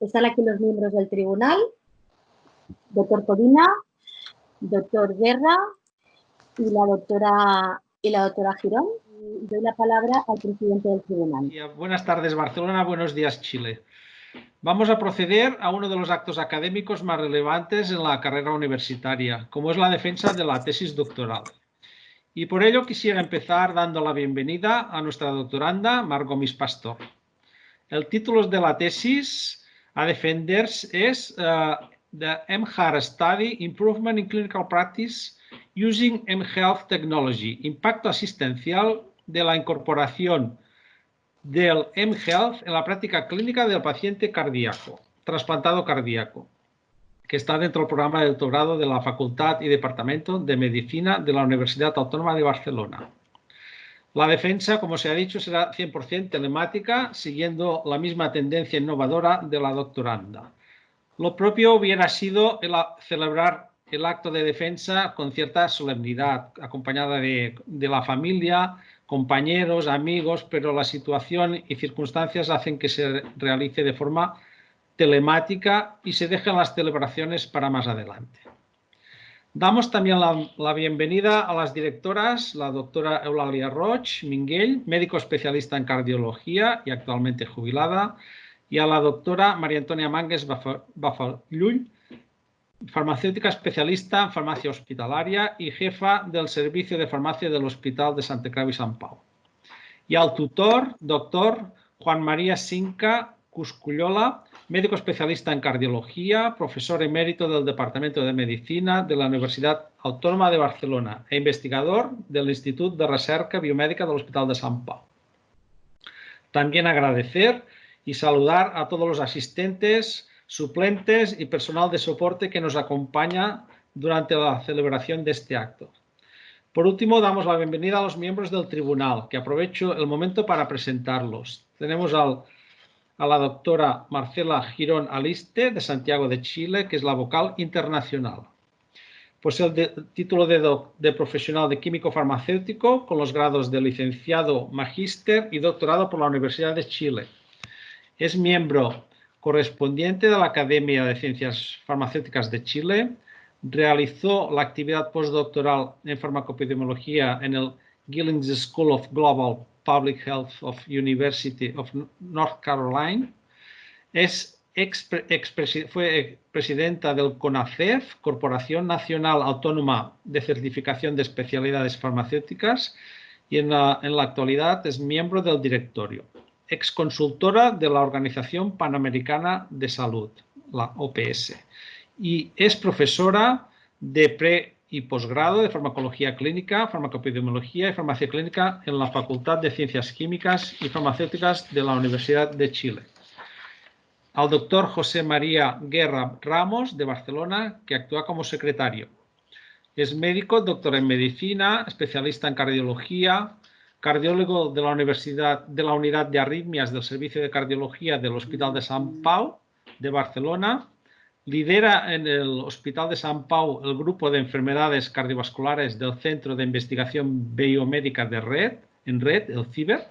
Están aquí los miembros del tribunal, doctor Codina, doctor Guerra y la doctora Girón. Y doy la palabra al presidente del tribunal. Buenas tardes, Barcelona. Buenos días, Chile. Vamos a proceder a uno de los actos académicos más relevantes en la carrera universitaria, como es la defensa de la tesis doctoral. Y por ello quisiera empezar dando la bienvenida a nuestra doctoranda, Marc Gomis Pastor. El título de la tesis a defender es The mHealth Study, Improvement in Clinical Practice Using mHealth Technology, impacto asistencial de la incorporación del mHealth en la práctica clínica del paciente cardíaco, trasplantado cardíaco, que está dentro del programa de doctorado de la Facultad y Departamento de Medicina de la Universidad Autónoma de Barcelona. La defensa, como se ha dicho, será 100% telemática, siguiendo la misma tendencia innovadora de la doctoranda. Lo propio hubiera sido celebrar el acto de defensa con cierta solemnidad, acompañada de la familia, compañeros, amigos, pero la situación y circunstancias hacen que se realice de forma telemática y se dejen las celebraciones para más adelante. Damos también la bienvenida a las directoras, la doctora Eulàlia Roig Minguell, médico especialista en cardiología y actualmente jubilada, y a la doctora María Antonia Mangues Bafallull, farmacéutica especialista en farmacia hospitalaria y jefa del servicio de farmacia del Hospital de Santa Creu i Sant Pau. Y al tutor, doctor Juan María Cinca Cuscullola, médico especialista en cardiología, profesor emérito del Departamento de Medicina de la Universidad Autónoma de Barcelona e investigador del Instituto de Recerca Biomèdica del Hospital de Sant Pau. También agradecer y saludar a todos los asistentes, suplentes y personal de soporte que nos acompaña durante la celebración de este acto. Por último, damos la bienvenida a los miembros del tribunal, que aprovecho el momento para presentarlos. Tenemos a la doctora Marcela Girón Aliste, de Santiago de Chile, que es la vocal internacional. Posee el título de profesional de químico farmacéutico con los grados de licenciado, magíster y doctorado por la Universidad de Chile. Es miembro correspondiente de la Academia de Ciencias Farmacéuticas de Chile. Realizó la actividad postdoctoral en farmacopidemiología en el Gillings School of Global Public Health of University of North Carolina. Fue presidenta del CONACEF, Corporación Nacional Autónoma de Certificación de Especialidades Farmacéuticas, y en la actualidad es miembro del directorio. Exconsultora de la Organización Panamericana de Salud, la OPS, y es profesora de pre- y posgrado de farmacología clínica, farmacopidemiología y farmacia clínica en la Facultad de Ciencias Químicas y Farmacéuticas de la Universidad de Chile. Al doctor José María Guerra Ramos, de Barcelona, que actúa como secretario. Es médico, doctor en medicina, especialista en cardiología, cardiólogo de la Unidad de Arritmias del Servicio de Cardiología del Hospital de Sant Pau de Barcelona. Lidera en el Hospital de Sant Pau el grupo de enfermedades cardiovasculares del Centro de Investigación Biomédica de Red, el CIBER.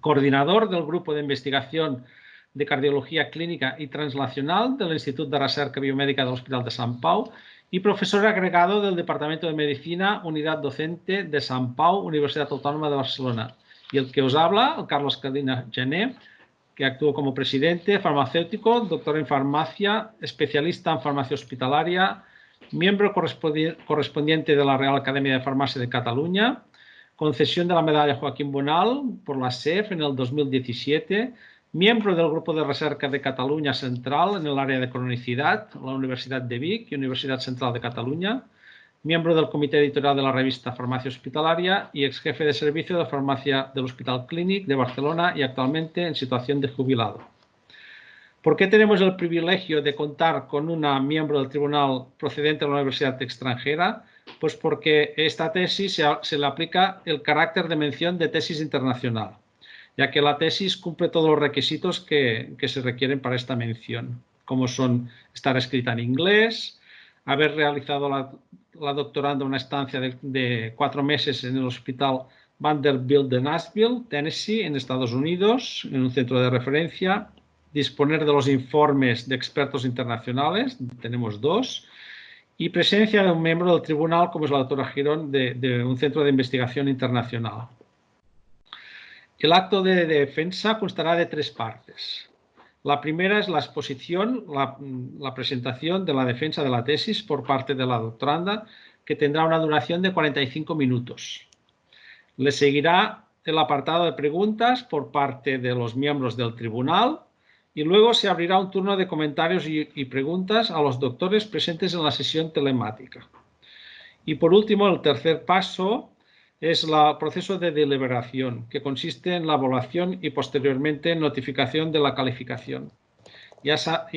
Coordinador del grupo de investigación de Cardiología Clínica y Translacional del Instituto de Recerca Biomèdica del Hospital de Sant Pau y profesor agregado del Departamento de Medicina, Unidad Docente de Sant Pau, Universidad Autónoma de Barcelona. Y el que os habla, el Carlos Codina Gené, que actuó como presidente, farmacéutico, doctor en farmacia, especialista en farmacia hospitalaria, miembro correspondiente de la Real Academia de Farmacia de Cataluña, concesión de la medalla Joaquín Bonal por la SEF en el 2017, miembro del Grupo de Recerca de Cataluña Central en el área de cronicidad, la Universidad de Vic y Universidad Central de Cataluña, miembro del comité editorial de la revista Farmacia Hospitalaria y ex jefe de servicio de farmacia del Hospital Clínic de Barcelona y actualmente en situación de jubilado. ¿Por qué tenemos el privilegio de contar con una miembro del tribunal procedente de la universidad extranjera? Pues porque esta tesis se le aplica el carácter de mención de tesis internacional, ya que la tesis cumple todos los requisitos que se requieren para esta mención, como son estar escrita en inglés, haber realizado la doctoranda una estancia de 4 meses en el Hospital Vanderbilt de Nashville, Tennessee, en Estados Unidos, en un centro de referencia, disponer de los informes de expertos internacionales, tenemos 2, y presencia de un miembro del tribunal, como es la doctora Girón, de un centro de investigación internacional. El acto de defensa constará de 3 partes. La primera es la exposición, la presentación de la defensa de la tesis por parte de la doctoranda, que tendrá una duración de 45 minutos. Le seguirá el apartado de preguntas por parte de los miembros del tribunal y luego se abrirá un turno de comentarios y preguntas a los doctores presentes en la sesión telemática. Y por último, el tercer paso es el proceso de deliberación, que consiste en la evaluación y posteriormente notificación de la calificación. Ya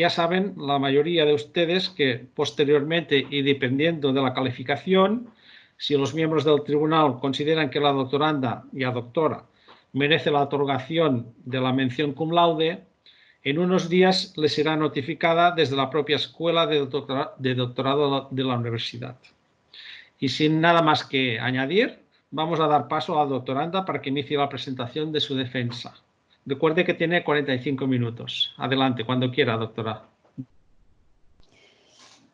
saben la mayoría de ustedes que posteriormente y dependiendo de la calificación, si los miembros del tribunal consideran que la doctoranda y la doctora merece la otorgación de la mención cum laude, en unos días les será notificada desde la propia escuela de doctorado de la universidad. Y sin nada más que añadir, vamos a dar paso a la doctoranda para que inicie la presentación de su defensa. Recuerde que tiene 45 minutos. Adelante, cuando quiera, doctora.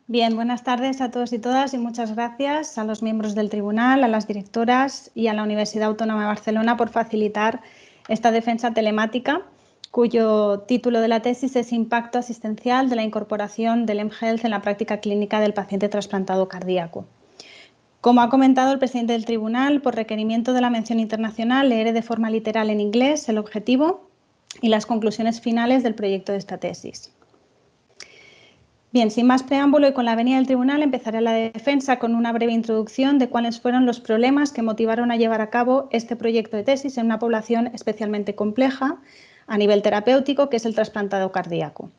Bien, buenas tardes a todos y todas y muchas gracias a los miembros del tribunal, a las directoras y a la Universidad Autónoma de Barcelona por facilitar esta defensa telemática, cuyo título de la tesis es Impacto asistencial de la incorporación del mHealth en la práctica clínica del paciente trasplantado cardíaco. Como ha comentado el presidente del tribunal, por requerimiento de la mención internacional, leeré de forma literal en inglés el objetivo y las conclusiones finales del proyecto de esta tesis. Bien, sin más preámbulo y con la venia del tribunal, empezaré la defensa con una breve introducción de cuáles fueron los problemas que motivaron a llevar a cabo este proyecto de tesis en una población especialmente compleja a nivel terapéutico, que es el trasplantado cardíaco.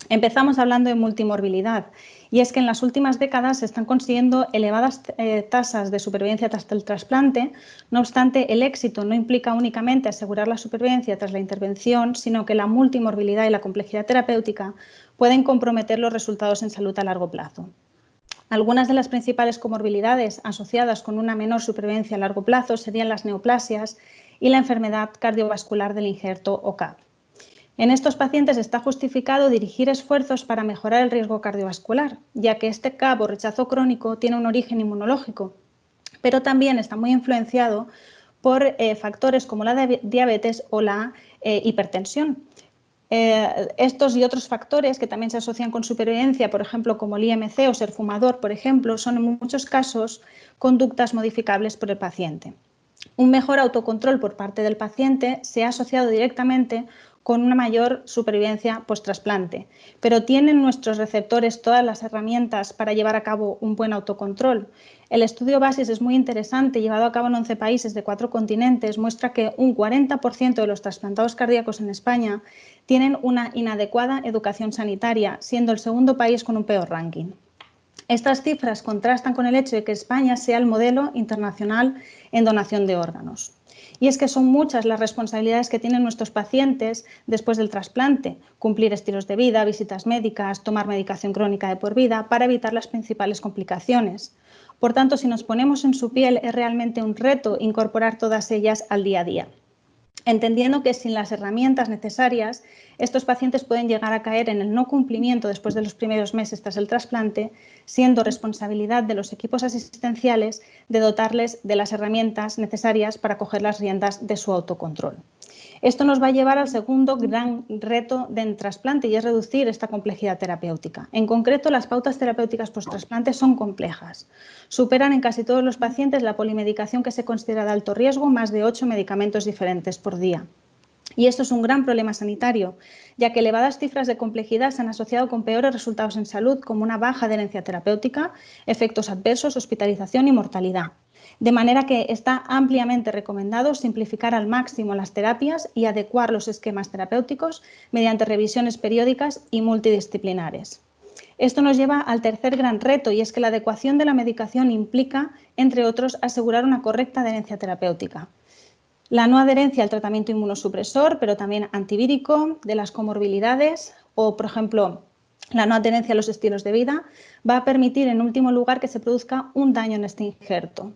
Empezamos hablando de multimorbilidad, y es que en las últimas décadas se están consiguiendo elevadas tasas de supervivencia tras el trasplante. No obstante, el éxito no implica únicamente asegurar la supervivencia tras la intervención, sino que la multimorbilidad y la complejidad terapéutica pueden comprometer los resultados en salud a largo plazo. Algunas de las principales comorbilidades asociadas con una menor supervivencia a largo plazo serían las neoplasias y la enfermedad cardiovascular del injerto o CAP. En estos pacientes está justificado dirigir esfuerzos para mejorar el riesgo cardiovascular, ya que este CAP o rechazo crónico tiene un origen inmunológico, pero también está muy influenciado por factores como la diabetes o la hipertensión. Estos y otros factores que también se asocian con supervivencia, por ejemplo, como el IMC o ser fumador, por ejemplo, son en muchos casos conductas modificables por el paciente. Un mejor autocontrol por parte del paciente se ha asociado directamente con una mayor supervivencia post-trasplante, pero ¿tienen nuestros receptores todas las herramientas para llevar a cabo un buen autocontrol? El estudio BASIS es muy interesante, llevado a cabo en 11 países de 4 continentes, muestra que un 40% de los trasplantados cardíacos en España tienen una inadecuada educación sanitaria, siendo el segundo país con un peor ranking. Estas cifras contrastan con el hecho de que España sea el modelo internacional en donación de órganos. Y es que son muchas las responsabilidades que tienen nuestros pacientes después del trasplante: cumplir estilos de vida, visitas médicas, tomar medicación crónica de por vida para evitar las principales complicaciones. Por tanto, si nos ponemos en su piel, es realmente un reto incorporar todas ellas al día a día, entendiendo que sin las herramientas necesarias, estos pacientes pueden llegar a caer en el no cumplimiento después de los primeros meses tras el trasplante, siendo responsabilidad de los equipos asistenciales de dotarles de las herramientas necesarias para coger las riendas de su autocontrol. Esto nos va a llevar al segundo gran reto del trasplante, y es reducir esta complejidad terapéutica. En concreto, las pautas terapéuticas post-trasplante son complejas. Superan en casi todos los pacientes la polimedicación, que se considera de alto riesgo, más de 8 medicamentos diferentes por día. Y esto es un gran problema sanitario, ya que elevadas cifras de complejidad se han asociado con peores resultados en salud, como una baja adherencia terapéutica, efectos adversos, hospitalización y mortalidad. De manera que está ampliamente recomendado simplificar al máximo las terapias y adecuar los esquemas terapéuticos mediante revisiones periódicas y multidisciplinares. Esto nos lleva al tercer gran reto, y es que la adecuación de la medicación implica, entre otros, asegurar una correcta adherencia terapéutica. La no adherencia al tratamiento inmunosupresor, pero también antivírico, de las comorbilidades o, por ejemplo, la no adherencia a los estilos de vida, va a permitir, en último lugar, que se produzca un daño en este injerto.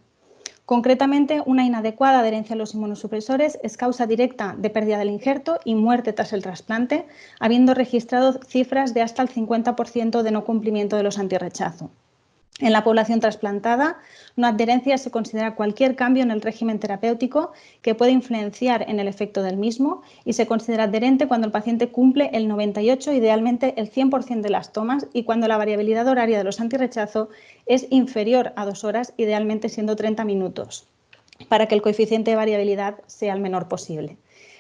Concretamente, una inadecuada adherencia a los inmunosupresores es causa directa de pérdida del injerto y muerte tras el trasplante, habiendo registrado cifras de hasta el 50% de no cumplimiento de los antirrechazo. En la población trasplantada, no adherencia se considera cualquier cambio en el régimen terapéutico que puede influenciar en el efecto del mismo y se considera adherente cuando el paciente cumple el 98, idealmente el 100% de las tomas, y cuando la variabilidad horaria de los antirrechazo es inferior a 2 horas, idealmente siendo 30 minutos, para que el coeficiente de variabilidad sea el menor posible.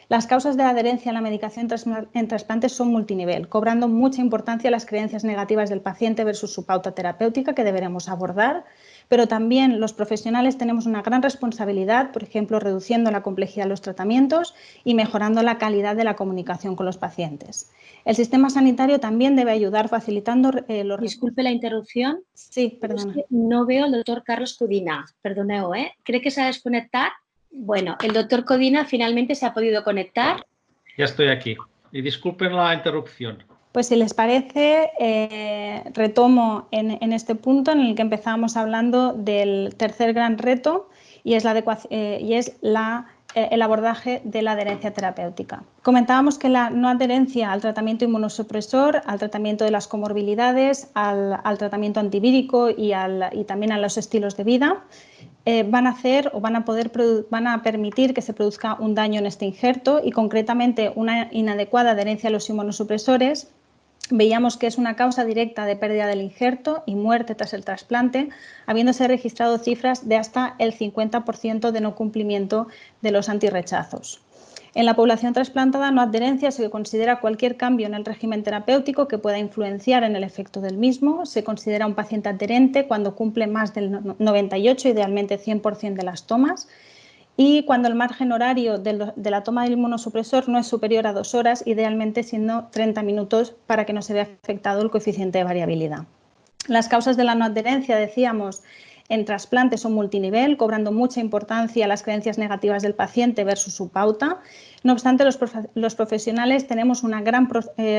Las causas de la adherencia a la medicación en trasplantes son multinivel, cobrando mucha importancia las creencias negativas del paciente versus su pauta terapéutica, que deberemos abordar, pero también los profesionales tenemos una gran responsabilidad, por ejemplo, reduciendo la complejidad de los tratamientos y mejorando la calidad de la comunicación con los pacientes. El sistema sanitario también debe ayudar facilitando los... Disculpe la interrupción. Sí, perdona. Es que no veo al doctor Carlos Codina. Perdoneu, ¿eh? ¿Cree que se ha desconectado? Bueno, el doctor Codina finalmente se ha podido conectar. Ya estoy aquí. Y disculpen la interrupción. Pues si les parece, retomo en este punto en el que empezamos hablando del tercer gran reto y es el abordaje de la adherencia terapéutica. Comentábamos que la no adherencia al tratamiento inmunosupresor, al tratamiento de las comorbilidades, al tratamiento antivírico y también a los estilos de vida van a permitir que se produzca un daño en este injerto y concretamente una inadecuada adherencia a los inmunosupresores. Veíamos que es una causa directa de pérdida del injerto y muerte tras el trasplante, habiéndose registrado cifras de hasta el 50% de no cumplimiento de los antirrechazos. En la población trasplantada, no adherencia se considera cualquier cambio en el régimen terapéutico que pueda influenciar en el efecto del mismo. Se considera un paciente adherente cuando cumple más del 98, idealmente 100% de las tomas, y cuando el margen horario de la toma del inmunosupresor no es superior a 2 horas, idealmente siendo 30 minutos para que no se vea afectado el coeficiente de variabilidad. Las causas de la no adherencia, decíamos, en trasplantes son multinivel, cobrando mucha importancia las creencias negativas del paciente versus su pauta. No obstante, los profesionales tenemos una gran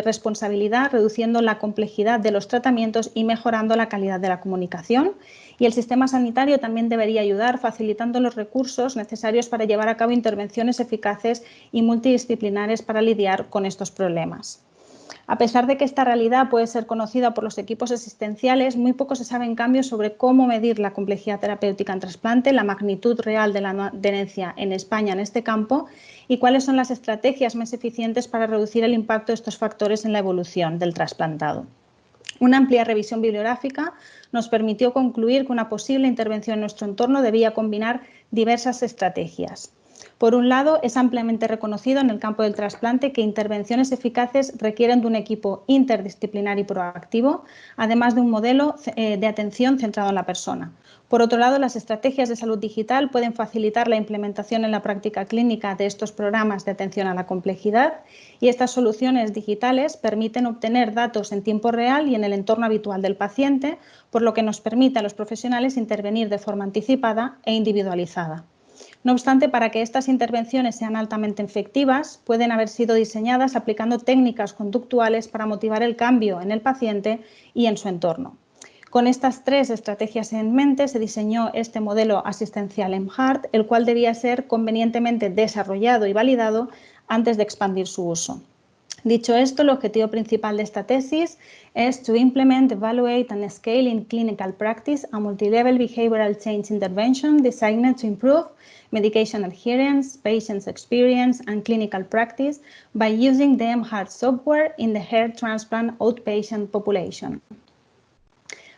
responsabilidad reduciendo la complejidad de los tratamientos y mejorando la calidad de la comunicación. Y el sistema sanitario también debería ayudar facilitando los recursos necesarios para llevar a cabo intervenciones eficaces y multidisciplinares para lidiar con estos problemas. A pesar de que esta realidad puede ser conocida por los equipos asistenciales, muy poco se sabe en cambio sobre cómo medir la complejidad terapéutica en trasplante, la magnitud real de la no adherencia en España en este campo y cuáles son las estrategias más eficientes para reducir el impacto de estos factores en la evolución del trasplantado. Una amplia revisión bibliográfica nos permitió concluir que una posible intervención en nuestro entorno debía combinar diversas estrategias. Por un lado, es ampliamente reconocido en el campo del trasplante que intervenciones eficaces requieren de un equipo interdisciplinar y proactivo, además de un modelo de atención centrado en la persona. Por otro lado, las estrategias de salud digital pueden facilitar la implementación en la práctica clínica de estos programas de atención a la complejidad y estas soluciones digitales permiten obtener datos en tiempo real y en el entorno habitual del paciente, por lo que nos permite a los profesionales intervenir de forma anticipada e individualizada. No obstante, para que estas intervenciones sean altamente efectivas, pueden haber sido diseñadas aplicando técnicas conductuales para motivar el cambio en el paciente y en su entorno. Con estas 3 estrategias en mente se diseñó este modelo asistencial mHeart, el cual debía ser convenientemente desarrollado y validado antes de expandir su uso. Dicho esto, el objetivo principal de esta tesis es to implement, evaluate and scale in clinical practice a multi-level behavioral change intervention designed to improve medication adherence, patient's experience and clinical practice by using the mHeart software in the heart transplant outpatient population.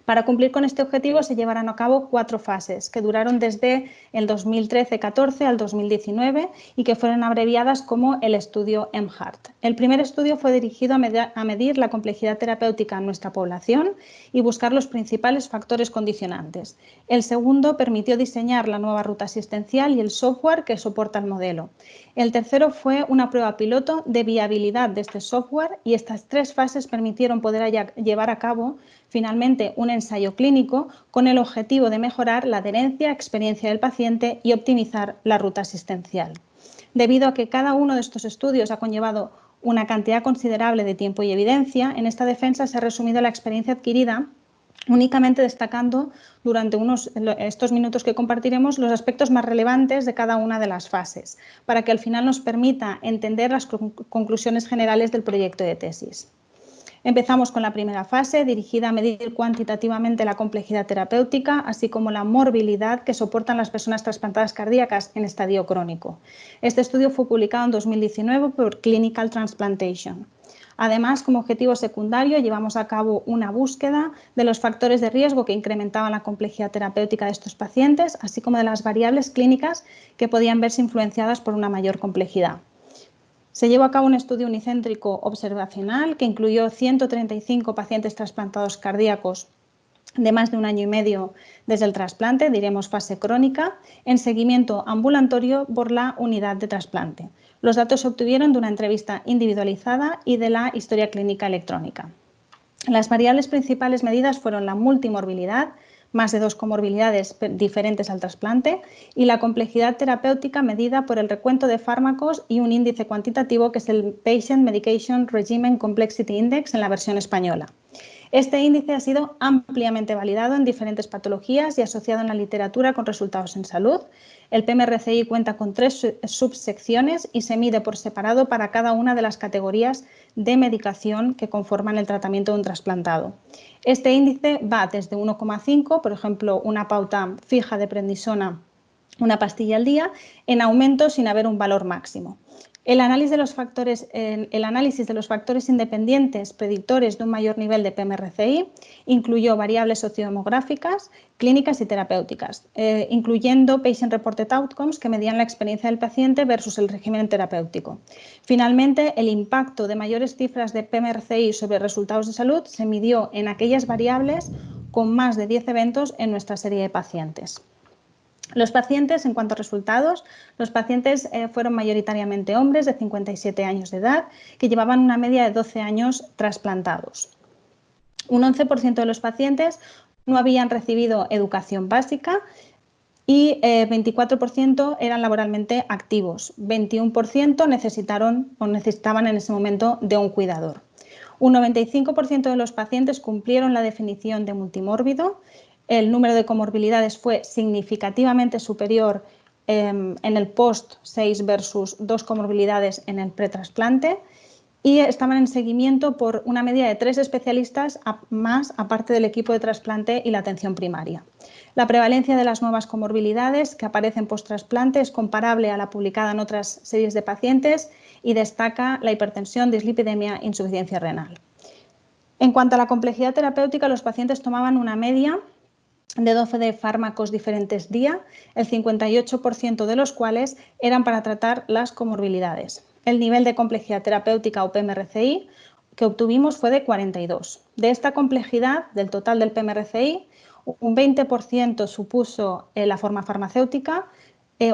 Para cumplir con este objetivo se llevarán a cabo 4 fases que duraron desde el 2013-14 al 2019 y que fueron abreviadas como el estudio mHeart. El primer estudio fue dirigido a medir la complejidad terapéutica en nuestra población y buscar los principales factores condicionantes. El segundo permitió diseñar la nueva ruta asistencial y el software que soporta el modelo. El tercero fue una prueba piloto de viabilidad de este software y estas 3 fases permitieron poder llevar a cabo finalmente un ensayo clínico con el objetivo de mejorar la adherencia, experiencia del paciente y optimizar la ruta asistencial. Debido a que cada uno de estos estudios ha conllevado una cantidad considerable de tiempo y evidencia, en esta defensa se ha resumido la experiencia adquirida únicamente destacando durante estos minutos que compartiremos los aspectos más relevantes de cada una de las fases, para que al final nos permita entender las conclusiones generales del proyecto de tesis. Empezamos con la primera fase, dirigida a medir cuantitativamente la complejidad terapéutica, así como la morbilidad que soportan las personas trasplantadas cardíacas en estadio crónico. Este estudio fue publicado en 2019 por Clinical Transplantation. Además, como objetivo secundario, llevamos a cabo una búsqueda de los factores de riesgo que incrementaban la complejidad terapéutica de estos pacientes, así como de las variables clínicas que podían verse influenciadas por una mayor complejidad. Se llevó a cabo un estudio unicéntrico observacional que incluyó 135 pacientes trasplantados cardíacos de más de 1 año y medio desde el trasplante, diremos fase crónica, en seguimiento ambulatorio por la unidad de trasplante. Los datos se obtuvieron de una entrevista individualizada y de la historia clínica electrónica. Las variables principales medidas fueron la multimorbilidad, más de 2 comorbilidades diferentes al trasplante, y la complejidad terapéutica medida por el recuento de fármacos y un índice cuantitativo que es el Patient Medication Regimen Complexity Index en la versión española. Este índice ha sido ampliamente validado en diferentes patologías y asociado en la literatura con resultados en salud. El PMRCI cuenta con 3 subsecciones y se mide por separado para cada una de las categorías de medicación que conforman el tratamiento de un trasplantado. Este índice va desde 1,5, por ejemplo, una pauta fija de prednisona, una pastilla al día, en aumento sin haber un valor máximo. El análisis de los factores independientes predictores de un mayor nivel de PMRCI incluyó variables sociodemográficas, clínicas y terapéuticas, incluyendo Patient Reported Outcomes que medían la experiencia del paciente versus el régimen terapéutico. Finalmente, el impacto de mayores cifras de PMRCI sobre resultados de salud se midió en aquellas variables con más de 10 eventos en nuestra serie de pacientes. Los pacientes, en cuanto a resultados, los pacientes fueron mayoritariamente hombres de 57 años de edad que llevaban una media de 12 años trasplantados. Un 11% de los pacientes no habían recibido educación básica y 24% eran laboralmente activos. 21% necesitaban en ese momento de un cuidador. Un 95% de los pacientes cumplieron la definición de multimórbido. El número de comorbilidades fue significativamente superior en el post-6 versus 2 comorbilidades en el pretrasplante y estaban en seguimiento por una media de 3 especialistas más, aparte del equipo de trasplante y la atención primaria. La prevalencia de las nuevas comorbilidades que aparecen post-trasplante es comparable a la publicada en otras series de pacientes y destaca la hipertensión, dislipidemia e insuficiencia renal. En cuanto a la complejidad terapéutica, los pacientes tomaban una media de 12 fármacos diferentes día, el 58% de los cuales eran para tratar las comorbilidades. El nivel de complejidad terapéutica o PMRCI que obtuvimos fue de 42. De esta complejidad, del total del PMRCI, un 20% supuso la forma farmacéutica,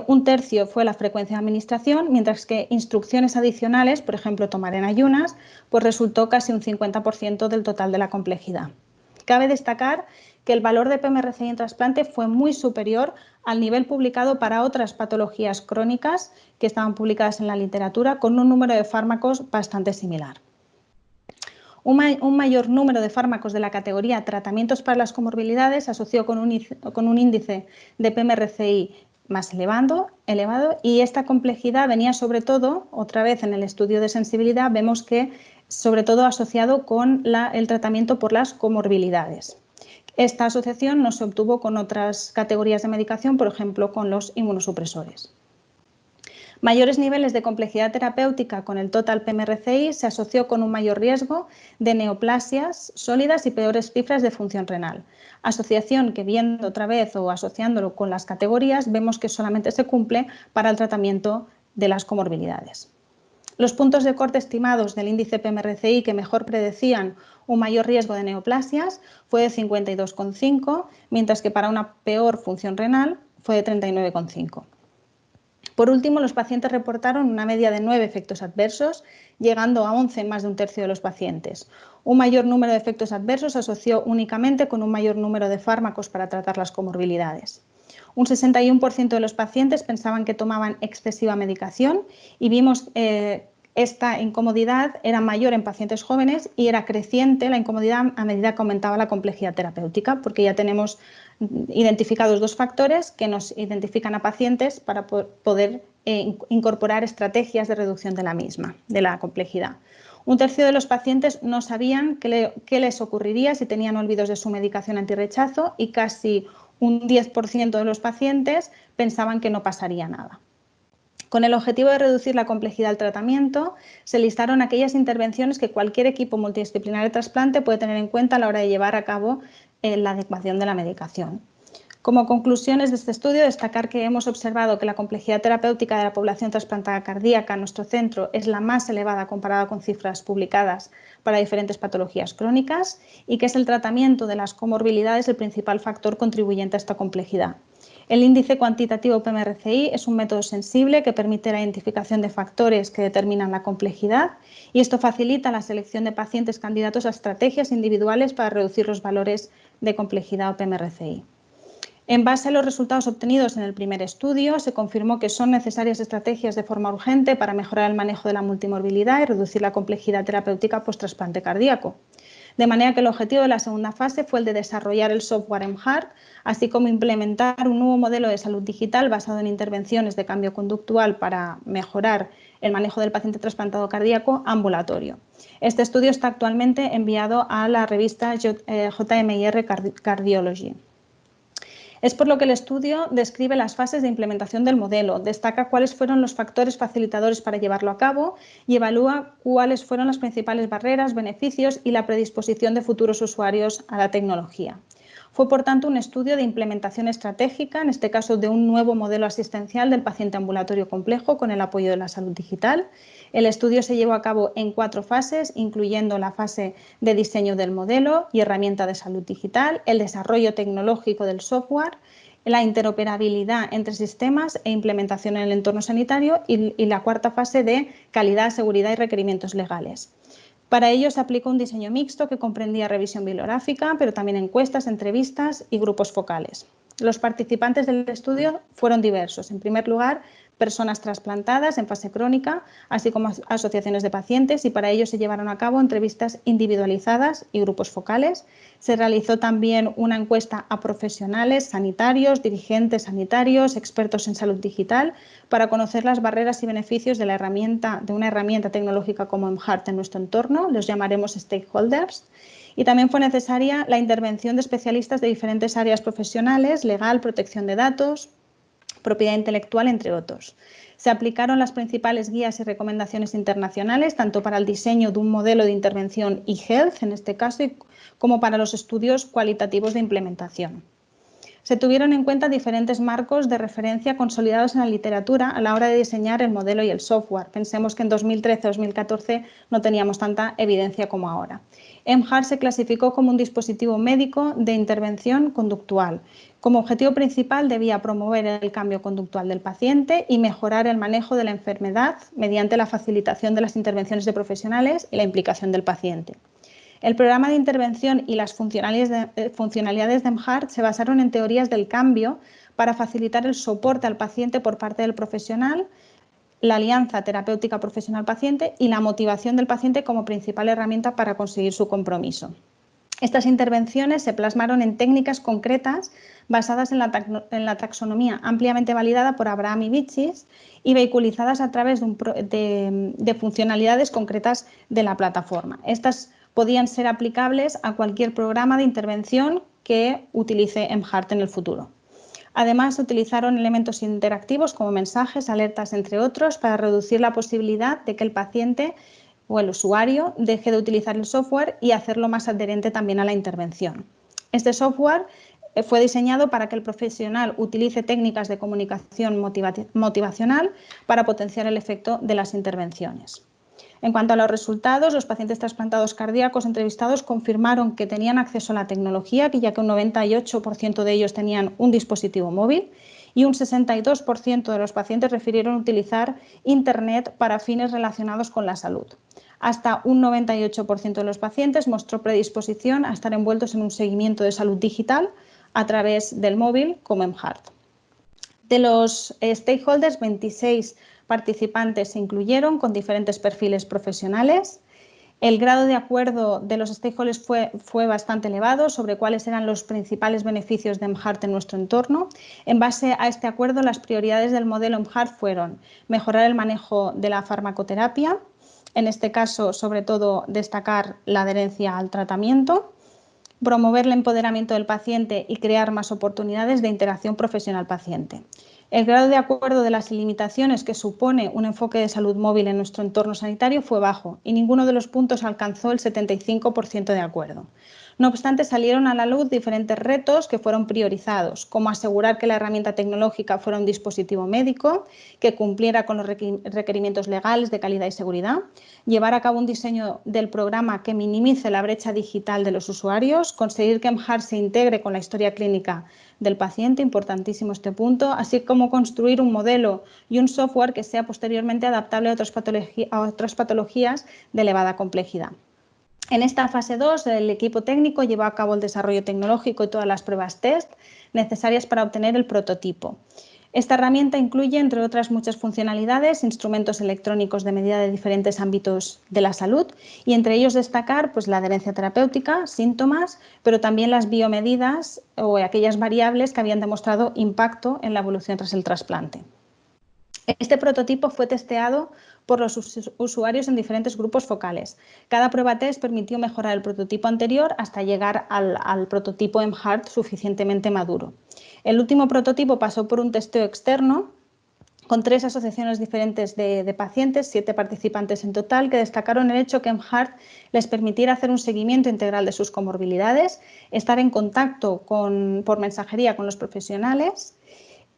un tercio fue la frecuencia de administración, mientras que instrucciones adicionales, por ejemplo, tomar en ayunas, pues resultó casi un 50% del total de la complejidad. Cabe destacar que el valor de PMRCI en trasplante fue muy superior al nivel publicado para otras patologías crónicas que estaban publicadas en la literatura con un número de fármacos bastante similar. Un mayor número de fármacos de la categoría tratamientos para las comorbilidades se asoció con un índice de PMRCI más elevado y esta complejidad venía sobre todo, otra vez en el estudio de sensibilidad, vemos que sobre todo asociado con el tratamiento por las comorbilidades. Esta asociación no se obtuvo con otras categorías de medicación, por ejemplo, con los inmunosupresores. Mayores niveles de complejidad terapéutica con el total PMRCI se asoció con un mayor riesgo de neoplasias sólidas y peores cifras de función renal. Asociación que, viendo otra vez o asociándolo con las categorías, vemos que solamente se cumple para el tratamiento de las comorbilidades. Los puntos de corte estimados del índice PMRCI que mejor predecían un mayor riesgo de neoplasias fue de 52,5, mientras que para una peor función renal fue de 39,5. Por último, los pacientes reportaron una media de 9 efectos adversos, llegando a 11 en más de un tercio de los pacientes. Un mayor número de efectos adversos se asoció únicamente con un mayor número de fármacos para tratar las comorbilidades. Un 61% de los pacientes pensaban que tomaban excesiva medicación y vimos esta incomodidad era mayor en pacientes jóvenes y era creciente la incomodidad a medida que aumentaba la complejidad terapéutica, porque ya tenemos identificados 2 factores que nos identifican a pacientes para poder incorporar estrategias de reducción de la misma, de la complejidad. 1/3 de los pacientes no sabían qué les ocurriría si tenían olvidos de su medicación antirrechazo y casi un 10% de los pacientes pensaban que no pasaría nada. Con el objetivo de reducir la complejidad del tratamiento, se listaron aquellas intervenciones que cualquier equipo multidisciplinar de trasplante puede tener en cuenta a la hora de llevar a cabo la adecuación de la medicación. Como conclusiones de este estudio, destacar que hemos observado que la complejidad terapéutica de la población trasplantada cardíaca en nuestro centro es la más elevada comparada con cifras publicadas para diferentes patologías crónicas y que es el tratamiento de las comorbilidades el principal factor contribuyente a esta complejidad. El índice cuantitativo PMRCI es un método sensible que permite la identificación de factores que determinan la complejidad y esto facilita la selección de pacientes candidatos a estrategias individuales para reducir los valores de complejidad o PMRCI. En base a los resultados obtenidos en el primer estudio, se confirmó que son necesarias estrategias de forma urgente para mejorar el manejo de la multimorbilidad y reducir la complejidad terapéutica post-trasplante cardíaco. De manera que el objetivo de la segunda fase fue el de desarrollar el software EMHeart, así como implementar un nuevo modelo de salud digital basado en intervenciones de cambio conductual para mejorar el manejo del paciente trasplantado cardíaco ambulatorio. Este estudio está actualmente enviado a la revista JMIR Cardiology. Es por lo que el estudio describe las fases de implementación del modelo, destaca cuáles fueron los factores facilitadores para llevarlo a cabo y evalúa cuáles fueron las principales barreras, beneficios y la predisposición de futuros usuarios a la tecnología. Fue, por tanto, un estudio de implementación estratégica, en este caso de un nuevo modelo asistencial del paciente ambulatorio complejo con el apoyo de la salud digital. El estudio se llevó a cabo en 4 fases, incluyendo la fase de diseño del modelo y herramienta de salud digital, el desarrollo tecnológico del software, la interoperabilidad entre sistemas e implementación en el entorno sanitario y la 4ª fase de calidad, seguridad y requerimientos legales. Para ello se aplicó un diseño mixto que comprendía revisión bibliográfica, pero también encuestas, entrevistas y grupos focales. Los participantes del estudio fueron diversos. En primer lugar, personas trasplantadas en fase crónica, así como asociaciones de pacientes, y para ello se llevaron a cabo entrevistas individualizadas y grupos focales. Se realizó también una encuesta a profesionales sanitarios, dirigentes sanitarios, expertos en salud digital, para conocer las barreras y beneficios de una herramienta tecnológica como EMHeart en nuestro entorno, los llamaremos stakeholders. Y también fue necesaria la intervención de especialistas de diferentes áreas profesionales, legal, protección de datos, propiedad intelectual, entre otros. Se aplicaron las principales guías y recomendaciones internacionales, tanto para el diseño de un modelo de intervención eHealth, en este caso, como para los estudios cualitativos de implementación. Se tuvieron en cuenta diferentes marcos de referencia consolidados en la literatura a la hora de diseñar el modelo y el software. Pensemos que en 2013-2014 no teníamos tanta evidencia como ahora. EMHeart se clasificó como un dispositivo médico de intervención conductual. Como objetivo principal debía promover el cambio conductual del paciente y mejorar el manejo de la enfermedad mediante la facilitación de las intervenciones de profesionales y la implicación del paciente. El programa de intervención y las funcionalidades de EMHeart se basaron en teorías del cambio para facilitar el soporte al paciente por parte del profesional, la alianza terapéutica profesional-paciente y la motivación del paciente como principal herramienta para conseguir su compromiso. Estas intervenciones se plasmaron en técnicas concretas basadas en la taxonomía ampliamente validada por Abraham y Vitsis y vehiculizadas a través de funcionalidades concretas de la plataforma. Estas podían ser aplicables a cualquier programa de intervención que utilice EMHeart en el futuro. Además, se utilizaron elementos interactivos como mensajes, alertas, entre otros, para reducir la posibilidad de que el paciente o el usuario deje de utilizar el software y hacerlo más adherente también a la intervención. Este software fue diseñado para que el profesional utilice técnicas de comunicación motivacional para potenciar el efecto de las intervenciones. En cuanto a los resultados, los pacientes trasplantados cardíacos entrevistados confirmaron que tenían acceso a la tecnología, ya que un 98% de ellos tenían un dispositivo móvil y un 62% de los pacientes refirieron utilizar Internet para fines relacionados con la salud. Hasta un 98% de los pacientes mostró predisposición a estar envueltos en un seguimiento de salud digital a través del móvil como EMHeart. De los stakeholders, 26 participantes se incluyeron con diferentes perfiles profesionales. El grado de acuerdo de los stakeholders fue bastante elevado sobre cuáles eran los principales beneficios de mHeart en nuestro entorno. En base a este acuerdo, las prioridades del modelo mHeart fueron mejorar el manejo de la farmacoterapia, en este caso, sobre todo, destacar la adherencia al tratamiento, promover el empoderamiento del paciente y crear más oportunidades de interacción profesional-paciente. El grado de acuerdo de las limitaciones que supone un enfoque de salud móvil en nuestro entorno sanitario fue bajo y ninguno de los puntos alcanzó el 75% de acuerdo. No obstante, salieron a la luz diferentes retos que fueron priorizados, como asegurar que la herramienta tecnológica fuera un dispositivo médico, que cumpliera con los requerimientos legales de calidad y seguridad, llevar a cabo un diseño del programa que minimice la brecha digital de los usuarios, conseguir que mHeart se integre con la historia clínica del paciente, importantísimo este punto, así como construir un modelo y un software que sea posteriormente adaptable a otras patologías de elevada complejidad. En esta fase 2, el equipo técnico llevó a cabo el desarrollo tecnológico y todas las pruebas test necesarias para obtener el prototipo. Esta herramienta incluye, entre otras muchas funcionalidades, instrumentos electrónicos de medida de diferentes ámbitos de la salud y entre ellos destacar la adherencia terapéutica, síntomas, pero también las biomedidas o aquellas variables que habían demostrado impacto en la evolución tras el trasplante. Este prototipo fue testeado por los usuarios en diferentes grupos focales. Cada prueba test permitió mejorar el prototipo anterior hasta llegar al prototipo mHeart suficientemente maduro. El último prototipo pasó por un testeo externo con 3 asociaciones diferentes de pacientes, 7 participantes en total, que destacaron el hecho que mHeart les permitiera hacer un seguimiento integral de sus comorbilidades, estar en contacto por mensajería con los profesionales,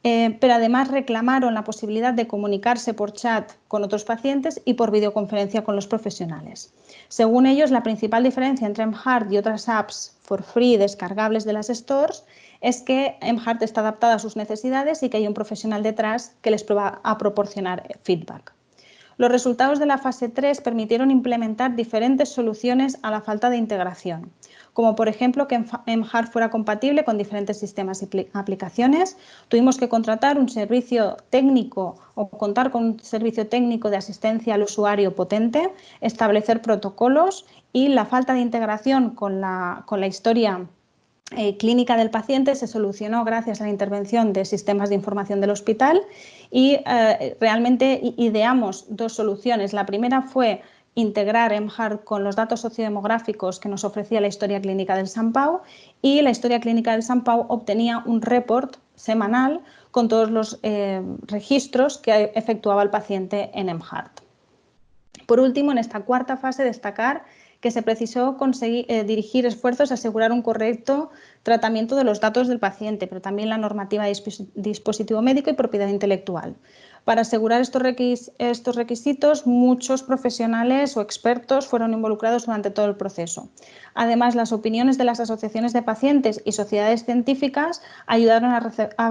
pero además reclamaron la posibilidad de comunicarse por chat con otros pacientes y por videoconferencia con los profesionales. Según ellos, la principal diferencia entre mHeart y otras apps for free descargables de las stores es que mHeart está adaptada a sus necesidades y que hay un profesional detrás que les va a proporcionar feedback. Los resultados de la fase 3 permitieron implementar diferentes soluciones a la falta de integración, como por ejemplo que mHeart fuera compatible con diferentes sistemas y aplicaciones. Tuvimos que contratar un servicio técnico o contar con un servicio técnico de asistencia al usuario potente, establecer protocolos y la falta de integración con la historia clínica del paciente se solucionó gracias a la intervención de sistemas de información del hospital y realmente ideamos 2 soluciones. La primera fue integrar mHeart con los datos sociodemográficos que nos ofrecía la historia clínica del Sant Pau y la historia clínica del Sant Pau obtenía un report semanal con todos los registros que efectuaba el paciente en mHeart. Por último, en esta cuarta fase, destacar que se precisó dirigir esfuerzos a asegurar un correcto tratamiento de los datos del paciente, pero también la normativa de dispositivo médico y propiedad intelectual. Para asegurar estos requisitos, muchos profesionales o expertos fueron involucrados durante todo el proceso. Además, las opiniones de las asociaciones de pacientes y sociedades científicas ayudaron a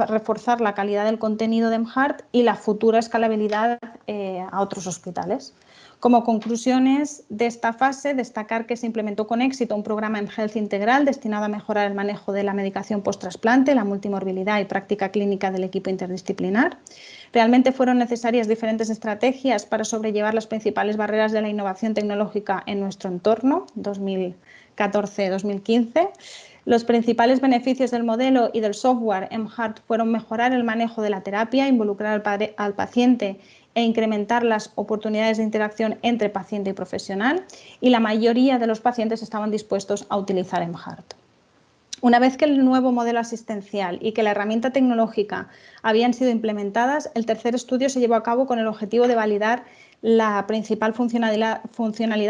reforzar la calidad del contenido de mHeart y la futura escalabilidad a otros hospitales. Como conclusiones de esta fase, destacar que se implementó con éxito un programa mHealth integral destinado a mejorar el manejo de la medicación post-trasplante, la multimorbilidad y práctica clínica del equipo interdisciplinar. Realmente fueron necesarias diferentes estrategias para sobrellevar las principales barreras de la innovación tecnológica en nuestro entorno, 2014-2015. Los principales beneficios del modelo y del software mHeart fueron mejorar el manejo de la terapia, involucrar al paciente e incrementar las oportunidades de interacción entre paciente y profesional, y la mayoría de los pacientes estaban dispuestos a utilizar mHeart. Una vez que el nuevo modelo asistencial y que la herramienta tecnológica habían sido implementadas, el tercer estudio se llevó a cabo con el objetivo de validar la principal funcionalidad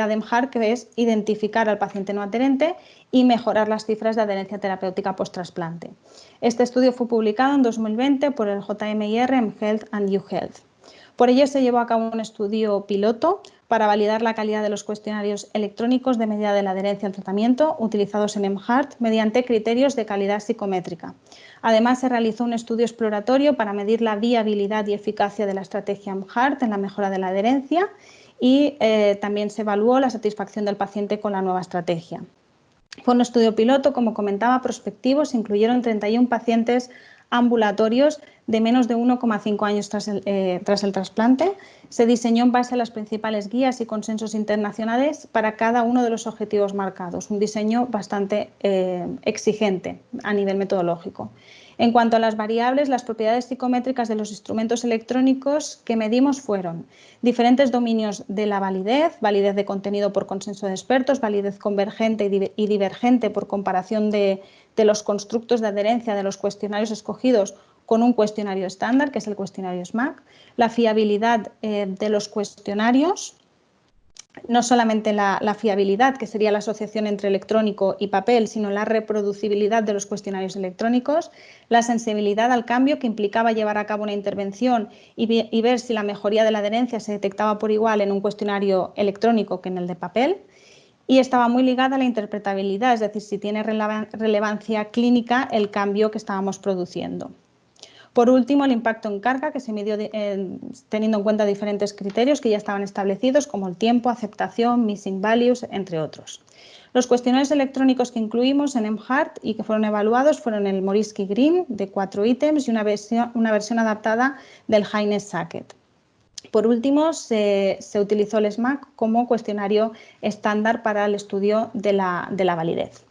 de mHeart, que es identificar al paciente no adherente y mejorar las cifras de adherencia terapéutica post-trasplante. Este estudio fue publicado en 2020 por el JMIR mHealth and UHealth. Por ello se llevó a cabo un estudio piloto para validar la calidad de los cuestionarios electrónicos de medida de la adherencia al tratamiento utilizados en mHeart mediante criterios de calidad psicométrica. Además, se realizó un estudio exploratorio para medir la viabilidad y eficacia de la estrategia mHeart en la mejora de la adherencia y también se evaluó la satisfacción del paciente con la nueva estrategia. Fue un estudio piloto, como comentaba, prospectivo. Se incluyeron 31 pacientes ambulatorios de menos de 1,5 años tras el trasplante. Se diseñó en base a las principales guías y consensos internacionales para cada uno de los objetivos marcados, un diseño bastante exigente a nivel metodológico. En cuanto a las variables, las propiedades psicométricas de los instrumentos electrónicos que medimos fueron diferentes dominios de la validez, validez de contenido por consenso de expertos, validez convergente y divergente por comparación de los constructos de adherencia de los cuestionarios escogidos con un cuestionario estándar, que es el cuestionario SMAC, la fiabilidad de los cuestionarios, no solamente la fiabilidad, que sería la asociación entre electrónico y papel, sino la reproducibilidad de los cuestionarios electrónicos, la sensibilidad al cambio, que implicaba llevar a cabo una intervención y ver si la mejoría de la adherencia se detectaba por igual en un cuestionario electrónico que en el de papel, y estaba muy ligada a la interpretabilidad, es decir, si tiene relevancia clínica el cambio que estábamos produciendo. Por último, el impacto en carga, que se midió teniendo en cuenta diferentes criterios que ya estaban establecidos, como el tiempo, aceptación, missing values, entre otros. Los cuestionarios electrónicos que incluimos en MHART y que fueron evaluados fueron el Morisky-Green, de 4 ítems, y una versión adaptada del Haines-Sackett. Por último, se utilizó el SMAC como cuestionario estándar para el estudio de la validez.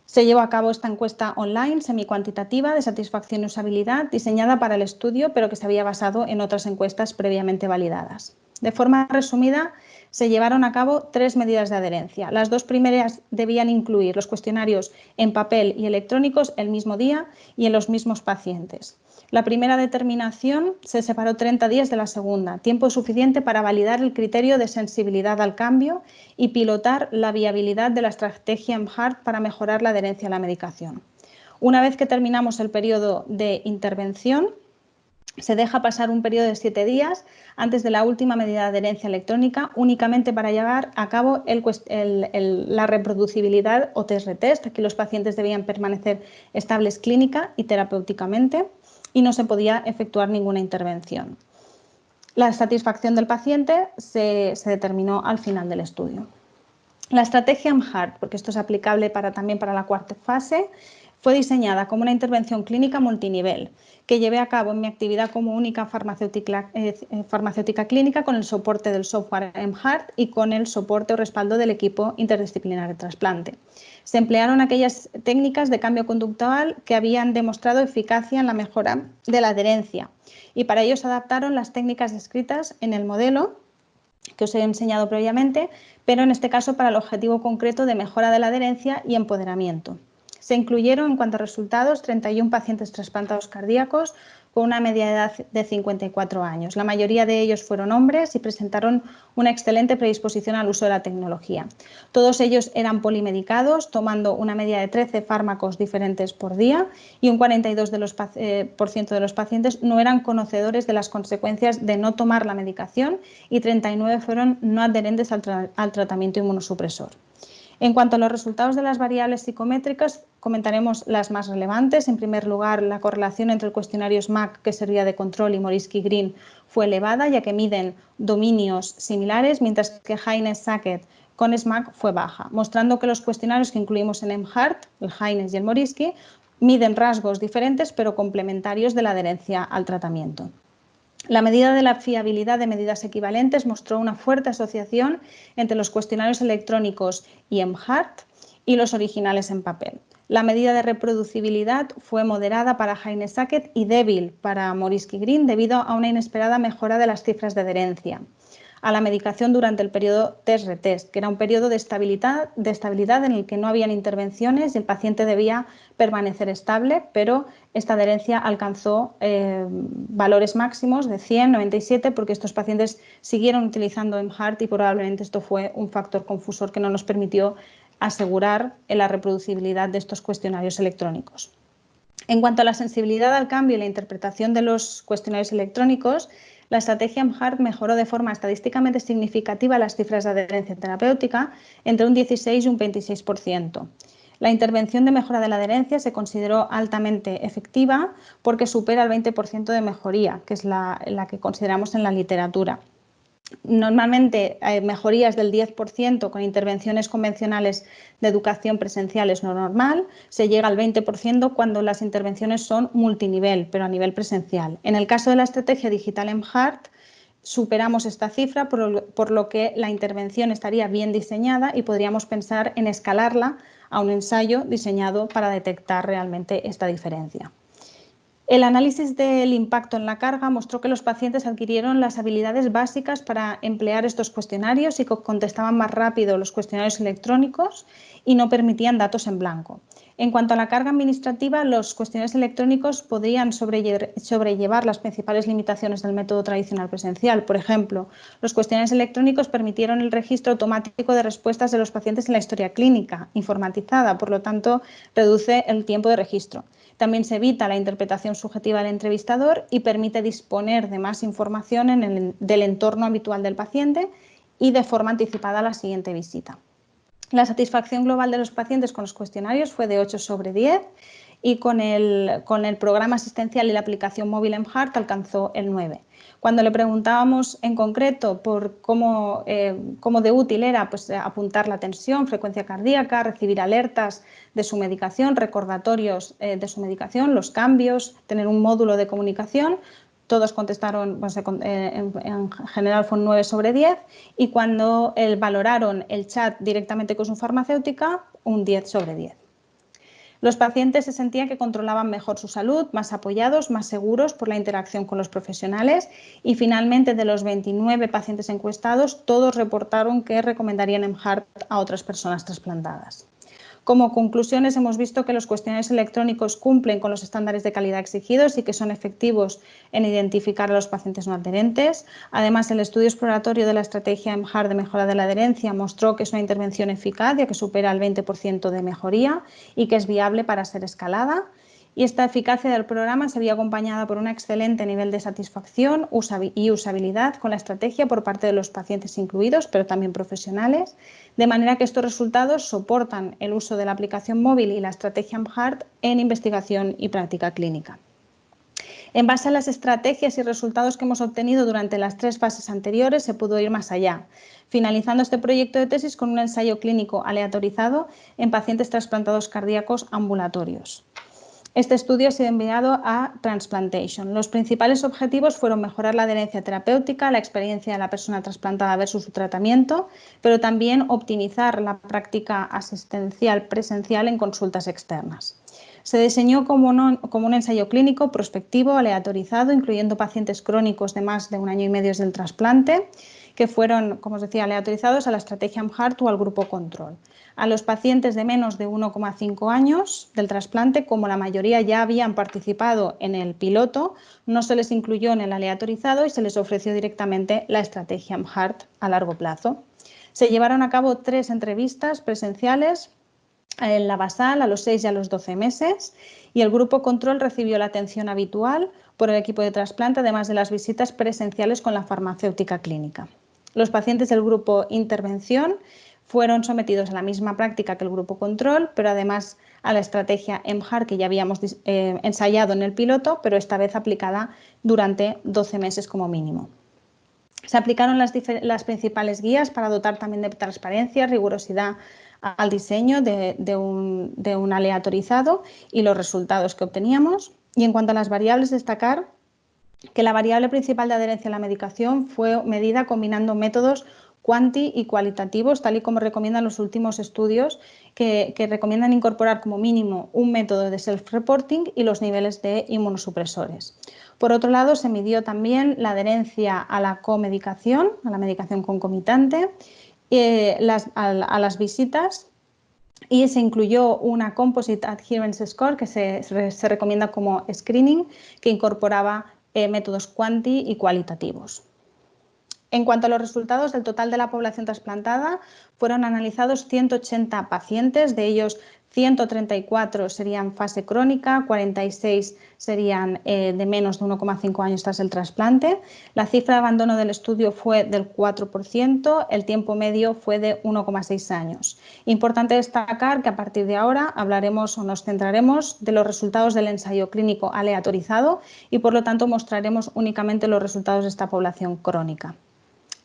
Se llevó a cabo esta encuesta online semicuantitativa de satisfacción y usabilidad diseñada para el estudio, pero que se había basado en otras encuestas previamente validadas. De forma resumida, se llevaron a cabo 3 medidas de adherencia. Las 2 primeras debían incluir los cuestionarios en papel y electrónicos el mismo día y en los mismos pacientes. La primera determinación se separó 30 días de la segunda, tiempo suficiente para validar el criterio de sensibilidad al cambio y pilotar la viabilidad de la estrategia MHART para mejorar la adherencia a la medicación. Una vez que terminamos el periodo de intervención, se deja pasar un periodo de 7 días antes de la última medida de adherencia electrónica, únicamente para llevar a cabo la reproducibilidad o test-retest. Aquí los pacientes debían permanecer estables clínica y terapéuticamente y no se podía efectuar ninguna intervención. La satisfacción del paciente se determinó al final del estudio. La estrategia MHART, porque esto es aplicable también para la cuarta fase, fue diseñada como una intervención clínica multinivel que llevé a cabo en mi actividad como única farmacéutica clínica con el soporte del software MHART y con el soporte o respaldo del equipo interdisciplinar de trasplante. Se emplearon aquellas técnicas de cambio conductual que habían demostrado eficacia en la mejora de la adherencia y para ello se adaptaron las técnicas descritas en el modelo que os he enseñado previamente, pero en este caso para el objetivo concreto de mejora de la adherencia y empoderamiento. Se incluyeron en cuanto a resultados 31 pacientes trasplantados cardíacos con una media edad de 54 años. La mayoría de ellos fueron hombres y presentaron una excelente predisposición al uso de la tecnología. Todos ellos eran polimedicados, tomando una media de 13 fármacos diferentes por día y un 42% de los pacientes no eran conocedores de las consecuencias de no tomar la medicación y 39 fueron no adherentes al tratamiento inmunosupresor. En cuanto a los resultados de las variables psicométricas, comentaremos las más relevantes. En primer lugar, la correlación entre el cuestionario SMAC, que servía de control, y Morisky-Green fue elevada, ya que miden dominios similares, mientras que Haines-Sackett con SMAC fue baja, mostrando que los cuestionarios que incluimos en MHART, el Haines y el Morisky, miden rasgos diferentes pero complementarios de la adherencia al tratamiento. La medida de la fiabilidad de medidas equivalentes mostró una fuerte asociación entre los cuestionarios electrónicos y MHART y los originales en papel. La medida de reproducibilidad fue moderada para Haines-Sackett y débil para Morisky-Green debido a una inesperada mejora de las cifras de adherencia a la medicación durante el periodo test-retest, que era un periodo de estabilidad en el que no habían intervenciones y el paciente debía permanecer estable, pero esta adherencia alcanzó valores máximos de 100, 97, porque estos pacientes siguieron utilizando MHART y probablemente esto fue un factor confusor que no nos permitió asegurar la reproducibilidad de estos cuestionarios electrónicos. En cuanto a la sensibilidad al cambio y la interpretación de los cuestionarios electrónicos, la estrategia MHART mejoró de forma estadísticamente significativa las cifras de adherencia terapéutica entre un 16 y un 26%. La intervención de mejora de la adherencia se consideró altamente efectiva porque supera el 20% de mejoría, que es la que consideramos en la literatura. Normalmente mejorías del 10% con intervenciones convencionales de educación presencial es lo normal, se llega al 20% cuando las intervenciones son multinivel, pero a nivel presencial. En el caso de la estrategia digital EMHART, superamos esta cifra, por lo que la intervención estaría bien diseñada y podríamos pensar en escalarla a un ensayo diseñado para detectar realmente esta diferencia. El análisis del impacto en la carga mostró que los pacientes adquirieron las habilidades básicas para emplear estos cuestionarios y que contestaban más rápido los cuestionarios electrónicos y no permitían datos en blanco. En cuanto a la carga administrativa, los cuestionarios electrónicos podrían sobrellevar las principales limitaciones del método tradicional presencial. Por ejemplo, los cuestionarios electrónicos permitieron el registro automático de respuestas de los pacientes en la historia clínica, informatizada, por lo tanto, reduce el tiempo de registro. También se evita la interpretación subjetiva del entrevistador y permite disponer de más información del entorno habitual del paciente y de forma anticipada a la siguiente visita. La satisfacción global de los pacientes con los cuestionarios fue de 8 sobre 10 y con el programa asistencial y la aplicación móvil EMHART alcanzó el 9. Cuando le preguntábamos en concreto por cómo de útil era pues, apuntar la tensión, frecuencia cardíaca, recibir alertas de su medicación, recordatorios de su medicación, los cambios, tener un módulo de comunicación, todos contestaron, pues, en general fue un 9 sobre 10 y cuando valoraron el chat directamente con su farmacéutica, un 10 sobre 10. Los pacientes se sentían que controlaban mejor su salud, más apoyados, más seguros por la interacción con los profesionales y finalmente de los 29 pacientes encuestados, todos reportaron que recomendarían EMHART a otras personas trasplantadas. Como conclusiones, hemos visto que los cuestionarios electrónicos cumplen con los estándares de calidad exigidos y que son efectivos en identificar a los pacientes no adherentes. Además, el estudio exploratorio de la estrategia EMHART de mejora de la adherencia mostró que es una intervención eficaz, ya que supera el 20% de mejoría y que es viable para ser escalada. Y esta eficacia del programa se vio acompañada por un excelente nivel de satisfacción y usabilidad con la estrategia por parte de los pacientes incluidos, pero también profesionales, de manera que estos resultados soportan el uso de la aplicación móvil y la estrategia EMHART en investigación y práctica clínica. En base a las estrategias y resultados que hemos obtenido durante las 3 fases anteriores, se pudo ir más allá, finalizando este proyecto de tesis con un ensayo clínico aleatorizado en pacientes trasplantados cardíacos ambulatorios. Este estudio ha sido enviado a Transplantation. Los principales objetivos fueron mejorar la adherencia terapéutica, la experiencia de la persona trasplantada versus su tratamiento, pero también optimizar la práctica asistencial presencial en consultas externas. Se diseñó como un ensayo clínico prospectivo, aleatorizado, incluyendo pacientes crónicos de más de 1 año y medio desde el trasplante, que fueron, como os decía, aleatorizados a la estrategia EMHART o al grupo control. A los pacientes de menos de 1,5 años del trasplante, como la mayoría ya habían participado en el piloto, no se les incluyó en el aleatorizado y se les ofreció directamente la estrategia EMHART a largo plazo. Se llevaron a cabo 3 entrevistas presenciales en la basal a los 6 y a los 12 meses y el grupo control recibió la atención habitual por el equipo de trasplante, además de las visitas presenciales con la farmacéutica clínica. Los pacientes del grupo intervención fueron sometidos a la misma práctica que el grupo control, pero además a la estrategia EMHART que ya habíamos ensayado en el piloto, pero esta vez aplicada durante 12 meses como mínimo. Se aplicaron las principales guías para dotar también de transparencia, rigurosidad al diseño de un aleatorizado y los resultados que obteníamos. Y en cuanto a las variables, destacar que la variable principal de adherencia a la medicación fue medida combinando métodos cuanti y cualitativos, tal y como recomiendan los últimos estudios que recomiendan incorporar como mínimo un método de self-reporting y los niveles de inmunosupresores. Por otro lado, se midió también la adherencia a la comedicación, a la medicación concomitante, a las visitas y se incluyó una Composite Adherence Score que se recomienda como screening que incorporaba métodos cuanti y cualitativos. En cuanto a los resultados, del total de la población trasplantada fueron analizados 180 pacientes, de ellos 134 serían fase crónica, 46 serían de menos de 1,5 años tras el trasplante. La cifra de abandono del estudio fue del 4%, el tiempo medio fue de 1,6 años. Importante destacar que a partir de ahora hablaremos o nos centraremos de los resultados del ensayo clínico aleatorizado y por lo tanto mostraremos únicamente los resultados de esta población crónica.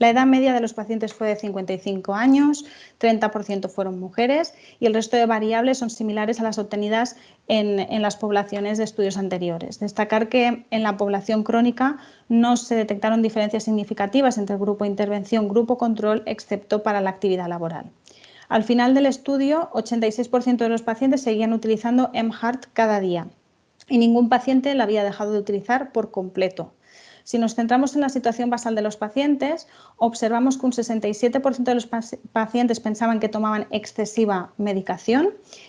La edad media de los pacientes fue de 55 años, 30% fueron mujeres y el resto de variables son similares a las obtenidas en las poblaciones de estudios anteriores. Destacar que en la población crónica no se detectaron diferencias significativas entre el grupo de intervención, grupo control, excepto para la actividad laboral. Al final del estudio, 86% de los pacientes seguían utilizando mHeart cada día y ningún paciente la había dejado de utilizar por completo. Si nos centramos en la situación basal de los pacientes, observamos que un 67% de los pacientes pensaban que tomaban excesiva medicación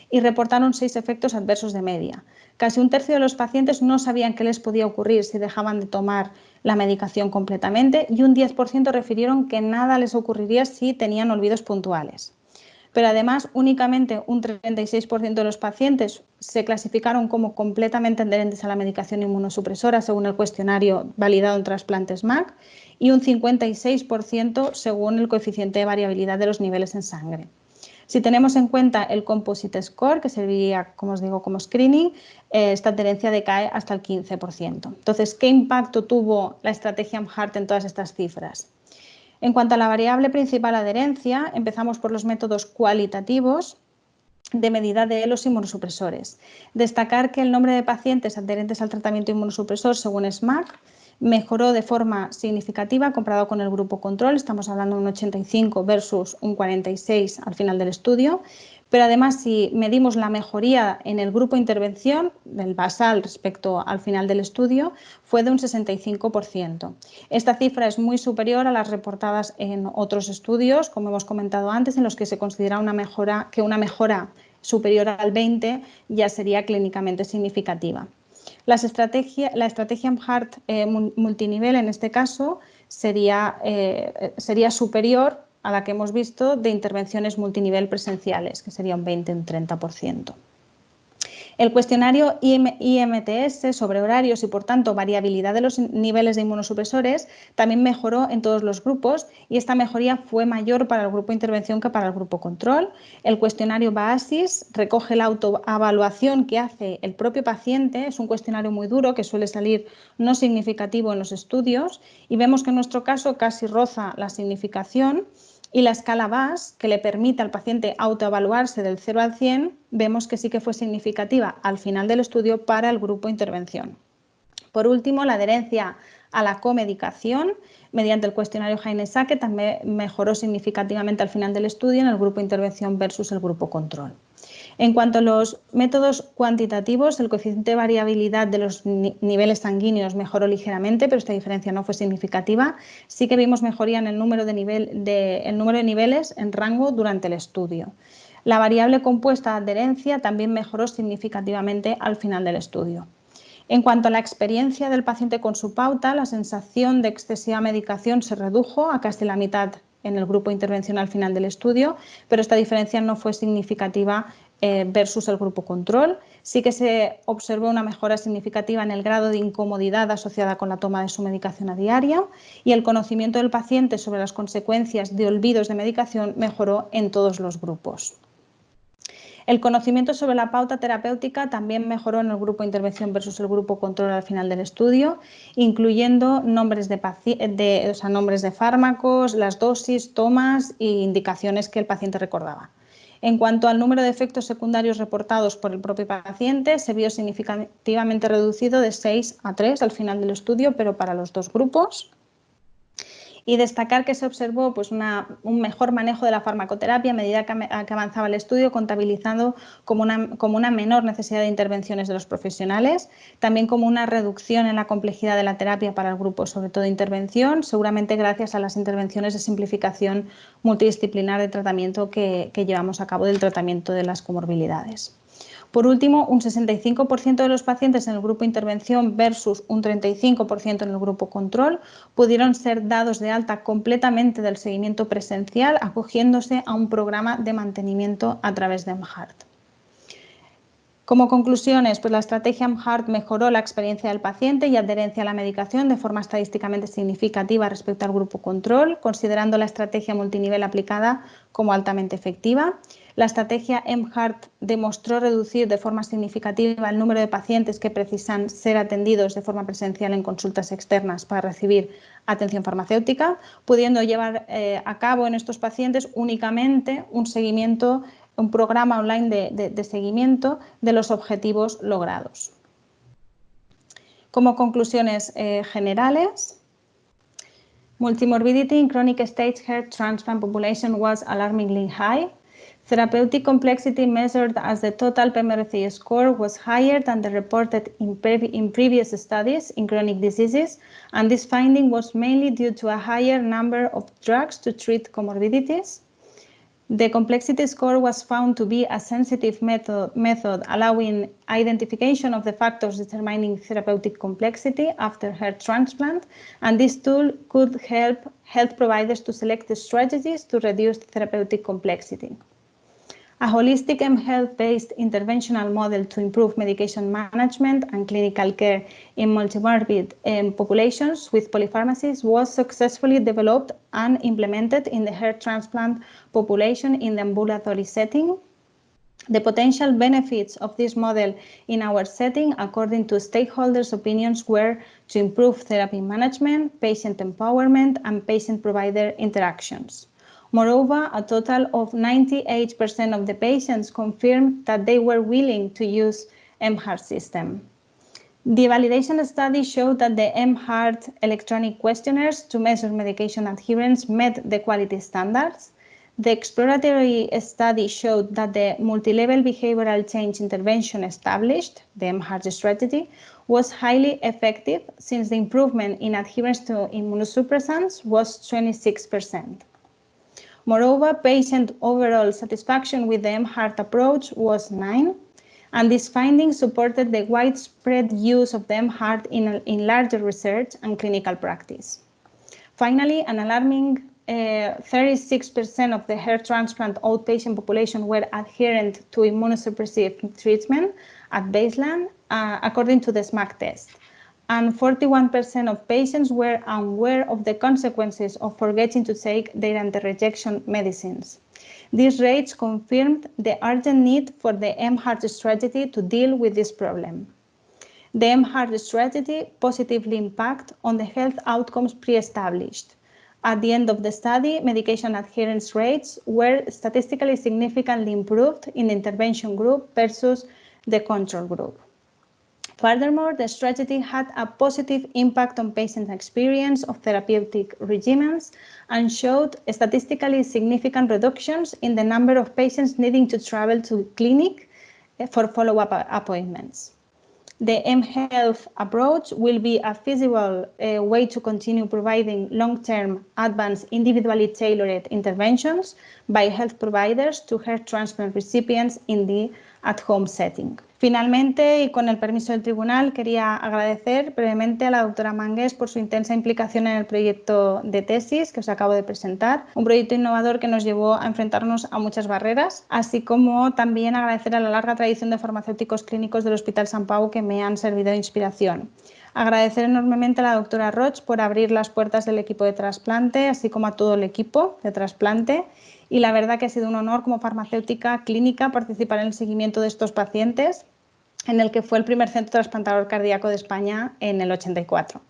y reportaron 6 efectos adversos de media. Casi un tercio de los pacientes no sabían qué les podía ocurrir si dejaban de tomar la medicación completamente y un 10% refirieron que nada les ocurriría si tenían olvidos puntuales. Pero además únicamente un 36% de los pacientes se clasificaron como completamente adherentes a la medicación inmunosupresora según el cuestionario validado en trasplantes MAC y un 56% según el coeficiente de variabilidad de los niveles en sangre. Si tenemos en cuenta el Composite Score, que serviría, como os digo, como screening, esta adherencia decae hasta el 15%. Entonces, ¿qué impacto tuvo la estrategia mHeart en todas estas cifras? En cuanto a la variable principal adherencia, empezamos por los métodos cualitativos de medida de los inmunosupresores. Destacar que el número de pacientes adherentes al tratamiento inmunosupresor según SMAC mejoró de forma significativa comparado con el grupo control, estamos hablando de un 85 versus un 46 al final del estudio, pero además si medimos la mejoría en el grupo de intervención, del basal respecto al final del estudio, fue de un 65%. Esta cifra es muy superior a las reportadas en otros estudios, como hemos comentado antes, en los que se considera una mejora superior al 20 ya sería clínicamente significativa. La estrategia mHeart multinivel en este caso sería superior a la que hemos visto de intervenciones multinivel presenciales, que sería un 20 o un 30%. El cuestionario IMTS sobre horarios y, por tanto, variabilidad de los niveles de inmunosupresores también mejoró en todos los grupos y esta mejoría fue mayor para el grupo de intervención que para el grupo control. El cuestionario BASIS recoge la autoevaluación que hace el propio paciente, es un cuestionario muy duro que suele salir no significativo en los estudios y vemos que en nuestro caso casi roza la significación. Y la escala VAS, que le permite al paciente autoevaluarse del 0 al 100, vemos que sí que fue significativa al final del estudio para el grupo de intervención. Por último, la adherencia a la comedicación mediante el cuestionario Haine-Sacke también mejoró significativamente al final del estudio en el grupo de intervención versus el grupo control. En cuanto a los métodos cuantitativos, el coeficiente de variabilidad de los niveles sanguíneos mejoró ligeramente, pero esta diferencia no fue significativa. Sí que vimos mejoría en el número de niveles en rango durante el estudio. La variable compuesta de adherencia también mejoró significativamente al final del estudio. En cuanto a la experiencia del paciente con su pauta, la sensación de excesiva medicación se redujo a casi la mitad en el grupo de intervención al final del estudio, pero esta diferencia no fue significativa versus el grupo control. Sí que se observó una mejora significativa en el grado de incomodidad asociada con la toma de su medicación a diario y el conocimiento del paciente sobre las consecuencias de olvidos de medicación mejoró en todos los grupos. El conocimiento sobre la pauta terapéutica también mejoró en el grupo de intervención versus el grupo control al final del estudio, incluyendo nombres de fármacos, las dosis, tomas e indicaciones que el paciente recordaba. En cuanto al número de efectos secundarios reportados por el propio paciente, se vio significativamente reducido de 6 a 3 al final del estudio, pero para los dos grupos. Y destacar que se observó un mejor manejo de la farmacoterapia a medida que avanzaba el estudio, contabilizando como una menor necesidad de intervenciones de los profesionales, también como una reducción en la complejidad de la terapia para el grupo, sobre todo de intervención, seguramente gracias a las intervenciones de simplificación multidisciplinar de tratamiento que llevamos a cabo del tratamiento de las comorbilidades. Por último, un 65% de los pacientes en el grupo de intervención versus un 35% en el grupo control pudieron ser dados de alta completamente del seguimiento presencial acogiéndose a un programa de mantenimiento a través de mHeart. Como conclusiones, pues la estrategia mHeart mejoró la experiencia del paciente y adherencia a la medicación de forma estadísticamente significativa respecto al grupo control, considerando la estrategia multinivel aplicada como altamente efectiva. La estrategia mHeart demostró reducir de forma significativa el número de pacientes que precisan ser atendidos de forma presencial en consultas externas para recibir atención farmacéutica, pudiendo llevar a cabo en estos pacientes únicamente un programa online de seguimiento de los objetivos logrados. Como conclusiones generales, multimorbidity in chronic stage heart transplant population was alarmingly high. Therapeutic complexity measured as the total PEMRC score was higher than the reported in previous studies in chronic diseases, and this finding was mainly due to a higher number of drugs to treat comorbidities. The complexity score was found to be a sensitive method allowing identification of the factors determining therapeutic complexity after heart transplant, and this tool could help health providers to select the strategies to reduce therapeutic complexity. A holistic mHealth-based interventional model to improve medication management and clinical care in multimorbid populations with polypharmacies was successfully developed and implemented in the heart transplant population in the ambulatory setting. The potential benefits of this model in our setting, according to stakeholders' opinions, were to improve therapy management, patient empowerment, and patient-provider interactions. Moreover, a total of 98% of the patients confirmed that they were willing to use mHeart system. The validation study showed that the mHeart electronic questionnaires to measure medication adherence met the quality standards. The exploratory study showed that the multi-level behavioral change intervention established, the mHeart strategy, was highly effective since the improvement in adherence to immunosuppressants was 26%. Moreover, patient overall satisfaction with the mHeart approach was 9, and this finding supported the widespread use of the mHeart in larger research and clinical practice. Finally, an alarming 36% of the heart transplant outpatient population were adherent to immunosuppressive treatment at baseline, according to the SMAC test. And 41% of patients were unaware of the consequences of forgetting to take their anti-rejection medicines. These rates confirmed the urgent need for the mHeart strategy to deal with this problem. The mHeart strategy positively impacted on the health outcomes pre-established. At the end of the study, medication adherence rates were statistically significantly improved in the intervention group versus the control group. Furthermore, the strategy had a positive impact on patient experience of therapeutic regimens and showed statistically significant reductions in the number of patients needing to travel to clinic for follow-up appointments. The mHealth approach will be a feasible way to continue providing long-term, advanced, individually tailored interventions by health providers to heart transplant recipients in the at-home setting. Finalmente, y con el permiso del tribunal, quería agradecer brevemente a la doctora Mangués por su intensa implicación en el proyecto de tesis que os acabo de presentar, un proyecto innovador que nos llevó a enfrentarnos a muchas barreras, así como también agradecer a la larga tradición de farmacéuticos clínicos del Hospital Sant Pau que me han servido de inspiración. Agradecer enormemente a la doctora Roig por abrir las puertas del equipo de trasplante, así como a todo el equipo de trasplante. Y la verdad que ha sido un honor como farmacéutica clínica participar en el seguimiento de estos pacientes, en el que fue el primer centro trasplantador cardíaco de España en el 84.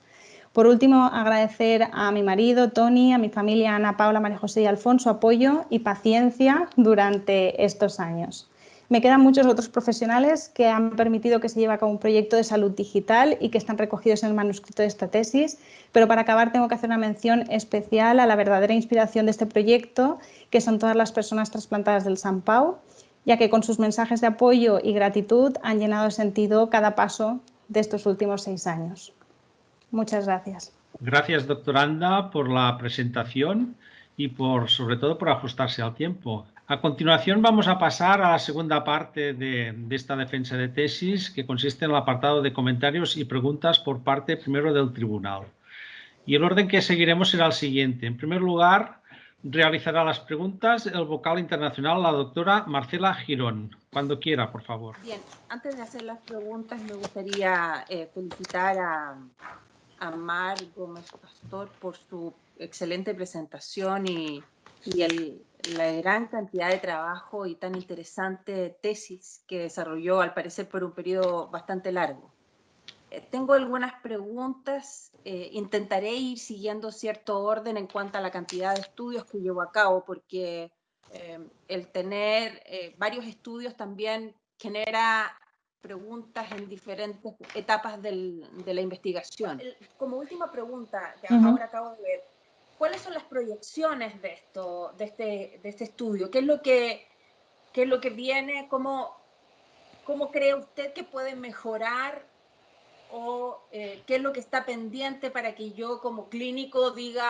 Por último, agradecer a mi marido, Tony, a mi familia, Ana, Paula, María José y Alfonso, su apoyo y paciencia durante estos años. Me quedan muchos otros profesionales que han permitido que se lleve a cabo un proyecto de salud digital y que están recogidos en el manuscrito de esta tesis, pero para acabar tengo que hacer una mención especial a la verdadera inspiración de este proyecto, que son todas las personas trasplantadas del Sant Pau, ya que con sus mensajes de apoyo y gratitud han llenado de sentido cada paso de estos últimos 6 años. Muchas gracias. Gracias, doctora Anda, por la presentación y sobre todo por ajustarse al tiempo. A continuación vamos a pasar a la segunda parte de esta defensa de tesis, que consiste en el apartado de comentarios y preguntas por parte primero del tribunal. Y el orden que seguiremos será el siguiente. En primer lugar, Realizará las preguntas el vocal internacional, la doctora Marcela Girón. Cuando quiera, por favor. Bien, antes de hacer las preguntas, me gustaría felicitar a Mar Gómez Pastor por su excelente presentación y la gran cantidad de trabajo y tan interesante tesis que desarrolló, al parecer, por un periodo bastante largo. Tengo algunas preguntas, intentaré ir siguiendo cierto orden en cuanto a la cantidad de estudios que llevo a cabo, porque el tener varios estudios también genera preguntas en diferentes etapas de la investigación. Como última pregunta, que ahora acabo de ver, ¿cuáles son las proyecciones de este estudio? ¿Qué es lo que viene? ¿Cómo cree usted que puede mejorar? ¿O qué es lo que está pendiente para que yo como clínico diga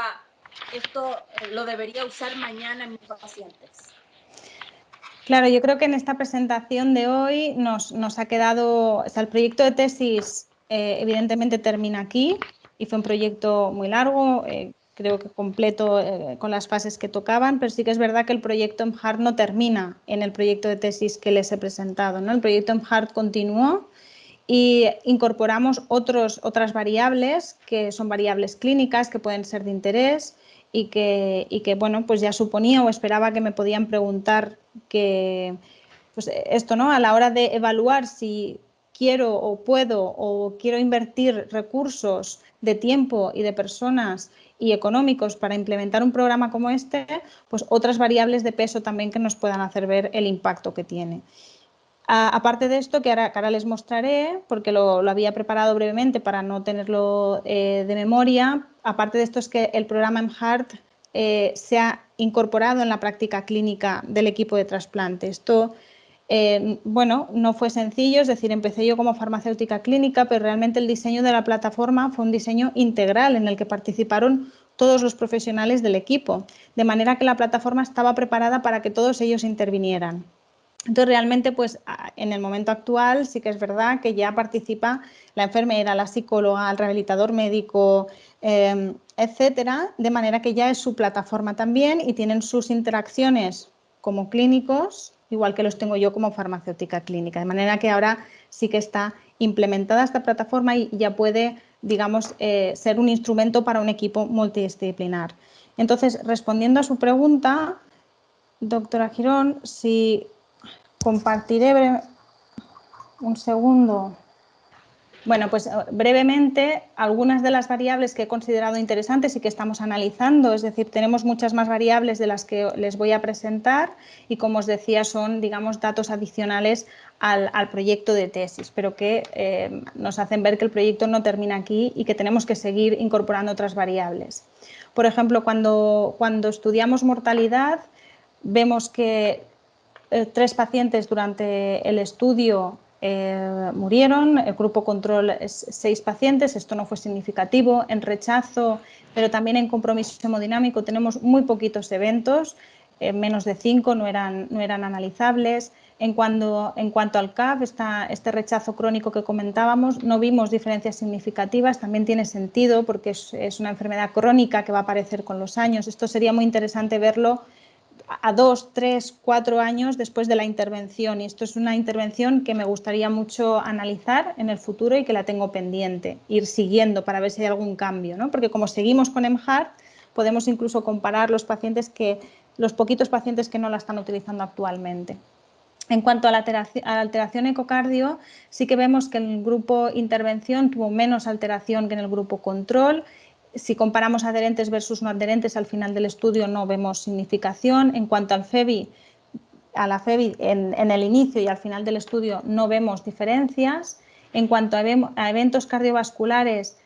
esto lo debería usar mañana en mis pacientes? Claro, yo creo que en esta presentación de hoy nos ha quedado, o sea, el proyecto de tesis evidentemente termina aquí y fue un proyecto muy largo, creo que completo con las fases que tocaban, pero sí que es verdad que el proyecto MHART no termina en el proyecto de tesis que les he presentado, ¿no? El proyecto MHART continuó y incorporamos otras variables que son variables clínicas que pueden ser de interés y que bueno, pues ya suponía o esperaba que me podían preguntar que pues esto, ¿no? A la hora de evaluar si quiero o puedo o quiero invertir recursos de tiempo y de personas y económicos para implementar un programa como este, pues otras variables de peso también que nos puedan hacer ver el impacto que tiene. Aparte de esto, que ahora les mostraré, porque lo había preparado brevemente para no tenerlo de memoria, aparte de esto es que el programa MHART se ha incorporado en la práctica clínica del equipo de trasplante. Esto, bueno, no fue sencillo, es decir, empecé yo como farmacéutica clínica, pero realmente el diseño de la plataforma fue un diseño integral en el que participaron todos los profesionales del equipo, de manera que la plataforma estaba preparada para que todos ellos intervinieran. Entonces, realmente, pues en el momento actual sí que es verdad que ya participa la enfermera, la psicóloga, el rehabilitador médico, etcétera, de manera que ya es su plataforma también y tienen sus interacciones como clínicos, igual que los tengo yo como farmacéutica clínica, de manera que ahora sí que está implementada esta plataforma y ya puede, digamos, ser un instrumento para un equipo multidisciplinar. Entonces, respondiendo a su pregunta, doctora Girón, si compartiré un segundo. Bueno, pues brevemente algunas de las variables que he considerado interesantes y que estamos analizando, es decir, tenemos muchas más variables de las que les voy a presentar y, como os decía, son, digamos, datos adicionales al proyecto de tesis, pero que nos hacen ver que el proyecto no termina aquí y que tenemos que seguir incorporando otras variables. Por ejemplo, cuando estudiamos mortalidad, vemos que 3 pacientes durante el estudio murieron, el grupo control es 6 pacientes, esto no fue significativo. En rechazo, pero también en compromiso hemodinámico tenemos muy poquitos eventos, menos de 5 no eran analizables. En cuanto al CAP, este rechazo crónico que comentábamos, no vimos diferencias significativas, también tiene sentido porque es una enfermedad crónica que va a aparecer con los años. Esto sería muy interesante verlo a 2, 3, 4 años después de la intervención, y esto es una intervención que me gustaría mucho analizar en el futuro y que la tengo pendiente, ir siguiendo para ver si hay algún cambio, ¿no? Porque como seguimos con MHART, podemos incluso comparar los poquitos pacientes que no la están utilizando actualmente. En cuanto a la alteración ecocardio, sí que vemos que el grupo intervención tuvo menos alteración que en el grupo control. Si comparamos adherentes versus no adherentes, al final del estudio no vemos significación. En cuanto al FEBI, en el inicio y al final del estudio no vemos diferencias. En cuanto a eventos cardiovasculares,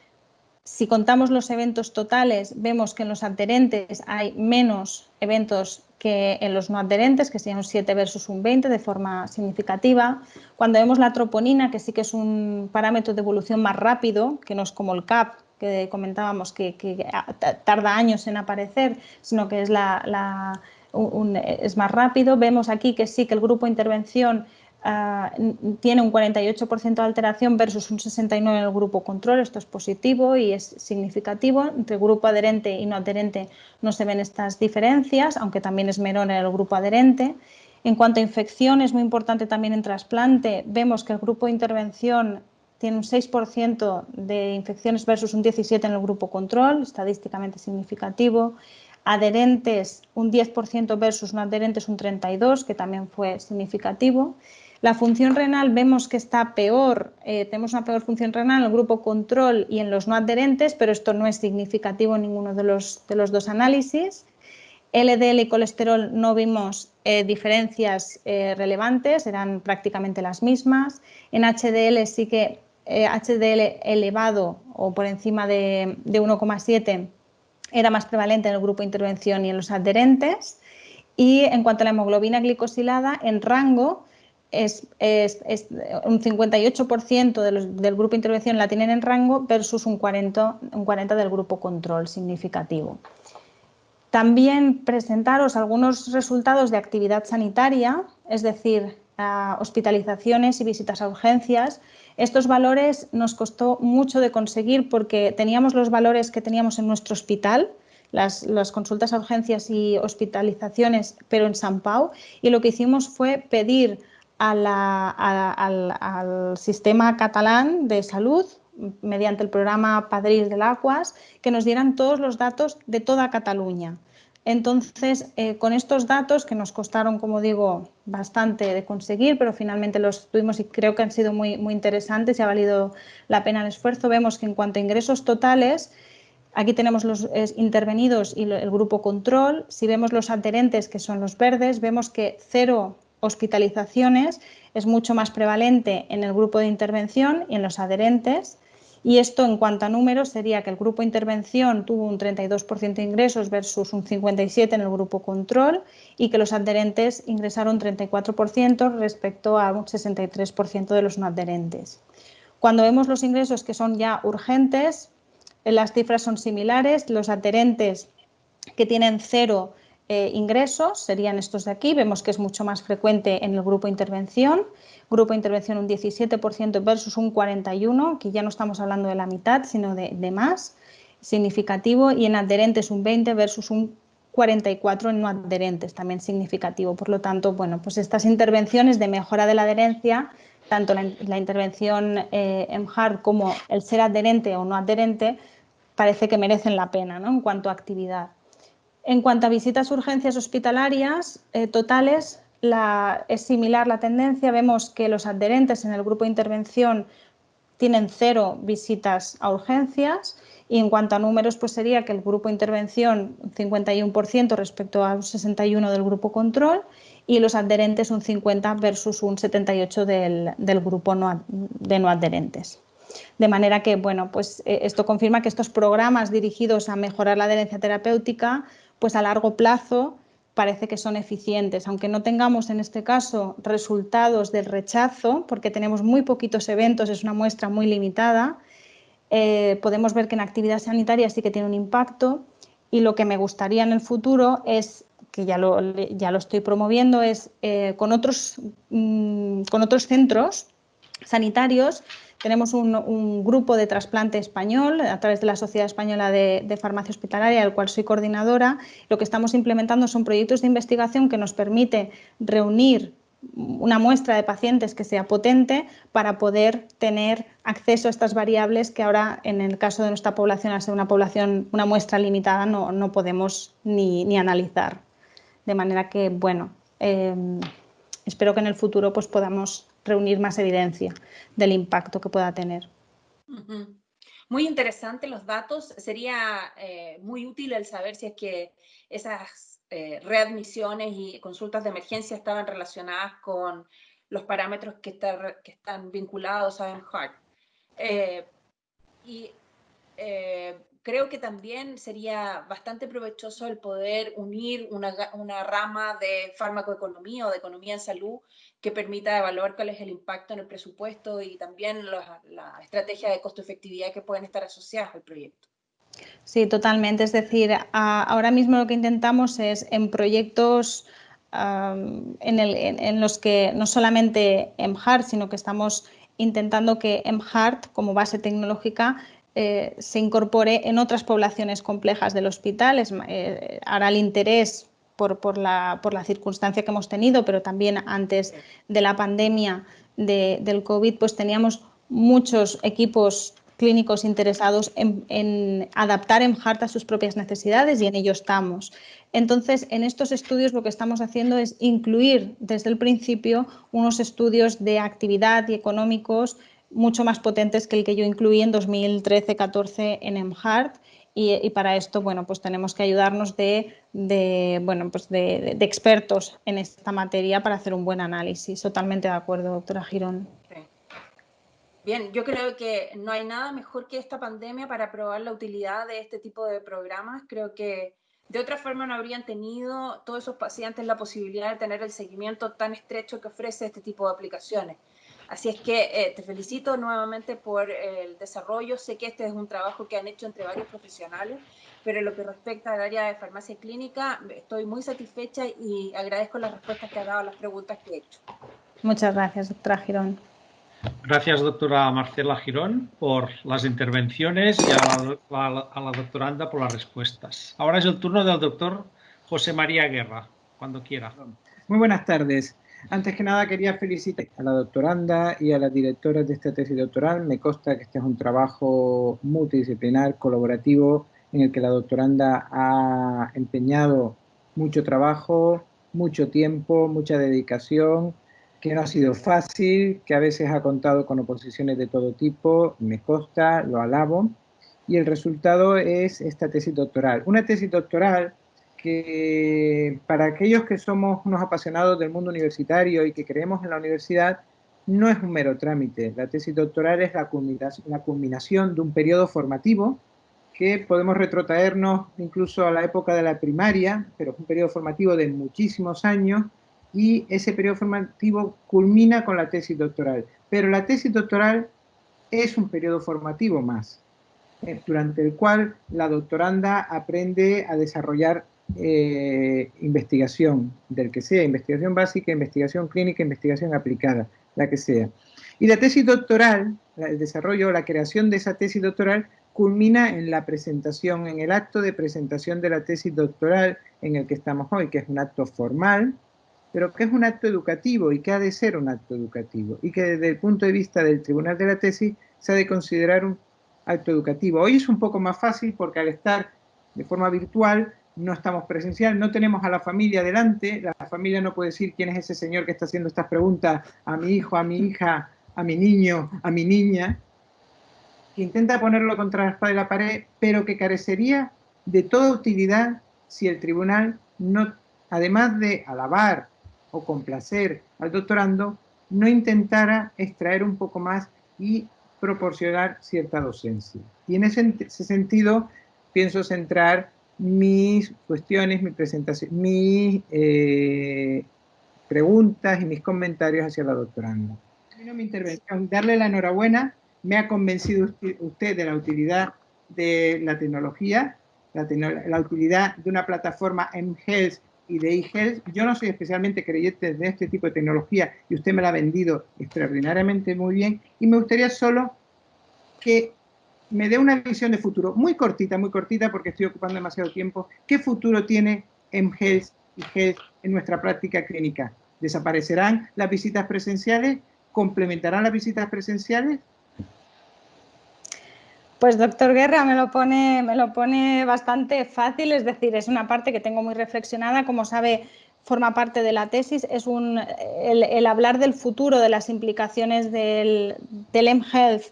si contamos los eventos totales, vemos que en los adherentes hay menos eventos que en los no adherentes, que serían un 7 versus un 20 de forma significativa. Cuando vemos la troponina, que sí que es un parámetro de evolución más rápido, que no es como el CAP, que comentábamos que tarda años en aparecer, sino que es es más rápido. Vemos aquí que sí que el grupo intervención tiene un 48% de alteración versus un 69% en el grupo control. Esto es positivo y es significativo. Entre grupo adherente y no adherente no se ven estas diferencias, aunque también es menor en el grupo adherente. En cuanto a infección, es muy importante también en trasplante. Vemos que el grupo de intervención tiene un 6% de infecciones versus un 17% en el grupo control, estadísticamente significativo. Adherentes, un 10% versus no adherentes, un 32%, que también fue significativo. La función renal vemos que está peor, tenemos una peor función renal en el grupo control y en los no adherentes, pero esto no es significativo en ninguno de los dos análisis. LDL y colesterol no vimos diferencias relevantes, eran prácticamente las mismas. En HDL sí que HDL elevado o por encima de 1,7 era más prevalente en el grupo de intervención y en los adherentes. Y en cuanto a la hemoglobina glicosilada, en rango es un 58% del grupo de intervención la tienen en rango versus un 40% del grupo control, significativo. También presentaros algunos resultados de actividad sanitaria, es decir, hospitalizaciones y visitas a urgencias. Estos valores nos costó mucho de conseguir porque teníamos los valores que teníamos en nuestro hospital, las consultas a urgencias y hospitalizaciones, pero en Sant Pau, y lo que hicimos fue pedir al sistema catalán de salud, mediante el programa Padrís del Aquas, que nos dieran todos los datos de toda Cataluña. Entonces, con estos datos, que nos costaron, como digo, bastante de conseguir, pero finalmente los tuvimos y creo que han sido muy interesantes y ha valido la pena el esfuerzo, vemos que en cuanto a ingresos totales, aquí tenemos los intervenidos y el grupo control. Si vemos los adherentes, que son los verdes, vemos que 0 hospitalizaciones es mucho más prevalente en el grupo de intervención y en los adherentes. Y esto, en cuanto a números, sería que el grupo de intervención tuvo un 32% de ingresos versus un 57% en el grupo control y que los adherentes ingresaron 34% respecto a un 63% de los no adherentes. Cuando vemos los ingresos que son ya urgentes, las cifras son similares. Los adherentes que tienen 0 ingresos serían estos de aquí. Vemos que es mucho más frecuente en el grupo de intervención. Grupo de intervención un 17% versus un 41%, que ya no estamos hablando de la mitad, sino de más, significativo. Y en adherentes un 20% versus un 44% en no adherentes, también significativo. Por lo tanto, bueno, pues estas intervenciones de mejora de la adherencia, tanto la intervención EMHARD como el ser adherente o no adherente, parece que merecen la pena, ¿no?, en cuanto a actividad. En cuanto a visitas urgencias hospitalarias totales, es similar la tendencia. Vemos que los adherentes en el grupo de intervención tienen 0 visitas a urgencias y en cuanto a números, pues sería que el grupo de intervención un 51% respecto a un 61% del grupo control y los adherentes un 50% versus un 78% del grupo de no adherentes. De manera que, bueno, pues esto confirma que estos programas dirigidos a mejorar la adherencia terapéutica, pues a largo plazo parece que son eficientes, aunque no tengamos en este caso resultados del rechazo, porque tenemos muy poquitos eventos, es una muestra muy limitada. Podemos ver que en actividad sanitaria sí que tiene un impacto y lo que me gustaría en el futuro es, que ya lo estoy promoviendo, es con otros centros sanitarios. Tenemos un grupo de trasplante español a través de la Sociedad Española de Farmacia Hospitalaria, del cual soy coordinadora. Lo que estamos implementando son proyectos de investigación que nos permite reunir una muestra de pacientes que sea potente para poder tener acceso a estas variables que ahora, en el caso de nuestra población, al ser una muestra limitada, no podemos ni analizar. De manera que, bueno, espero que en el futuro pues podamos reunir más evidencia del impacto que pueda tener. Muy interesantes los datos. Sería muy útil el saber si es que esas readmisiones y consultas de emergencia estaban relacionadas con los parámetros que están vinculados a EMHARD. Creo que también sería bastante provechoso el poder unir una rama de farmacoeconomía o de economía en salud que permita evaluar cuál es el impacto en el presupuesto y también la estrategia de costo-efectividad que pueden estar asociadas al proyecto. Sí, totalmente. Es decir, ahora mismo lo que intentamos es en proyectos en los que no solamente mHeart, sino que estamos intentando que mHeart, como base tecnológica, se incorpore en otras poblaciones complejas del hospital. Hará el interés por la circunstancia que hemos tenido, pero también antes de la pandemia del COVID, pues teníamos muchos equipos clínicos interesados en adaptar mHeart a sus propias necesidades y en ello estamos. Entonces, en estos estudios lo que estamos haciendo es incluir desde el principio unos estudios de actividad y económicos mucho más potentes que el que yo incluí en 2013-14 en mHeart. Y para esto, bueno, pues tenemos que ayudarnos de expertos en esta materia para hacer un buen análisis. Totalmente de acuerdo, doctora Girón. Sí. Bien, yo creo que no hay nada mejor que esta pandemia para probar la utilidad de este tipo de programas. Creo que de otra forma no habrían tenido todos esos pacientes la posibilidad de tener el seguimiento tan estrecho que ofrece este tipo de aplicaciones. Así es que te felicito nuevamente por el desarrollo. Sé que este es un trabajo que han hecho entre varios profesionales, pero en lo que respecta al área de farmacia clínica, estoy muy satisfecha y agradezco las respuestas que ha dado a las preguntas que he hecho. Muchas gracias, doctora Girón. Gracias, doctora Marcela Girón, por las intervenciones y a la doctoranda por las respuestas. Ahora es el turno del doctor José María Guerra, cuando quiera. Muy buenas tardes. Antes que nada quería felicitar a la doctoranda y a las directoras de esta tesis doctoral. Me consta que este es un trabajo multidisciplinar, colaborativo, en el que la doctoranda ha empeñado mucho trabajo, mucho tiempo, mucha dedicación, que no ha sido fácil, que a veces ha contado con oposiciones de todo tipo. Me consta, lo alabo. Y el resultado es esta tesis doctoral. Una tesis doctoral que para aquellos que somos unos apasionados del mundo universitario y que creemos en la universidad, no es un mero trámite. La tesis doctoral es la culminación de un periodo formativo que podemos retrotraernos incluso a la época de la primaria, pero es un periodo formativo de muchísimos años y ese periodo formativo culmina con la tesis doctoral. Pero la tesis doctoral es un periodo formativo más, durante el cual la doctoranda aprende a desarrollar investigación, del que sea, investigación básica, investigación clínica, investigación aplicada, la que sea. Y la tesis doctoral, el desarrollo, la creación de esa tesis doctoral culmina en la presentación, en el acto de presentación de la tesis doctoral en el que estamos hoy, que es un acto formal, pero que es un acto educativo y que ha de ser un acto educativo y que desde el punto de vista del Tribunal de la Tesis se ha de considerar un acto educativo. Hoy es un poco más fácil porque al estar de forma virtual no estamos presencial, no tenemos a la familia delante, la familia no puede decir quién es ese señor que está haciendo estas preguntas a mi hijo, a mi hija, a mi niño, a mi niña, que intenta ponerlo contra la espada y la pared, pero que carecería de toda utilidad si el tribunal no, además de alabar o complacer al doctorando, no intentara extraer un poco más y proporcionar cierta docencia. Y en ese sentido pienso centrar mis cuestiones, mi presentación, mis preguntas y mis comentarios hacia la doctoranda. Termino mi intervención, darle la enhorabuena. Me ha convencido usted de la utilidad de la tecnología, la utilidad de una plataforma mHealth y de eHealth. Yo no soy especialmente creyente de este tipo de tecnología y usted me la ha vendido extraordinariamente muy bien. Y me gustaría solo que me dé una visión de futuro muy cortita porque estoy ocupando demasiado tiempo. ¿Qué futuro tiene mHealth y eHealth en nuestra práctica clínica? ¿Desaparecerán las visitas presenciales? ¿Complementarán las visitas presenciales? Pues doctor Guerra me lo pone bastante fácil, es decir, es una parte que tengo muy reflexionada, como sabe, forma parte de la tesis, es el hablar del futuro, de las implicaciones del mHealth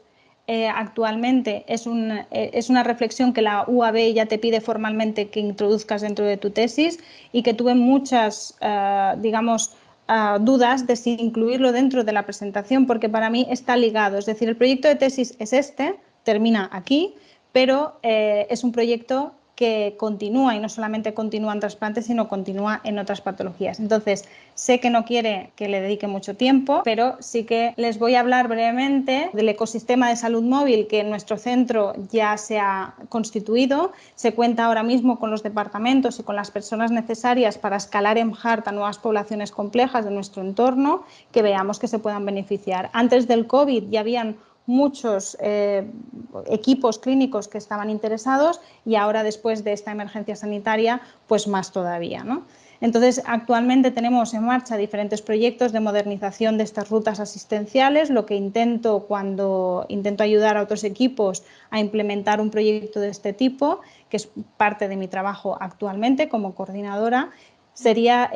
actualmente, es una reflexión que la UAB ya te pide formalmente que introduzcas dentro de tu tesis y que tuve muchas, dudas de si incluirlo dentro de la presentación, porque para mí está ligado, es decir, el proyecto de tesis es termina aquí, pero es un proyecto que continúa y no solamente continúa en trasplantes, sino continúa en otras patologías. Entonces, sé que no quiere que le dedique mucho tiempo, pero sí que les voy a hablar brevemente del ecosistema de salud móvil que en nuestro centro ya se ha constituido. Se cuenta ahora mismo con los departamentos y con las personas necesarias para escalar mHeart a nuevas poblaciones complejas de nuestro entorno que veamos que se puedan beneficiar. Antes del COVID ya habían muchos equipos clínicos que estaban interesados y ahora después de esta emergencia sanitaria pues más todavía, ¿no? Entonces actualmente tenemos en marcha diferentes proyectos de modernización de estas rutas asistenciales. Lo que intento cuando intento ayudar a otros equipos a implementar un proyecto de este tipo, que es parte de mi trabajo actualmente como coordinadora, sería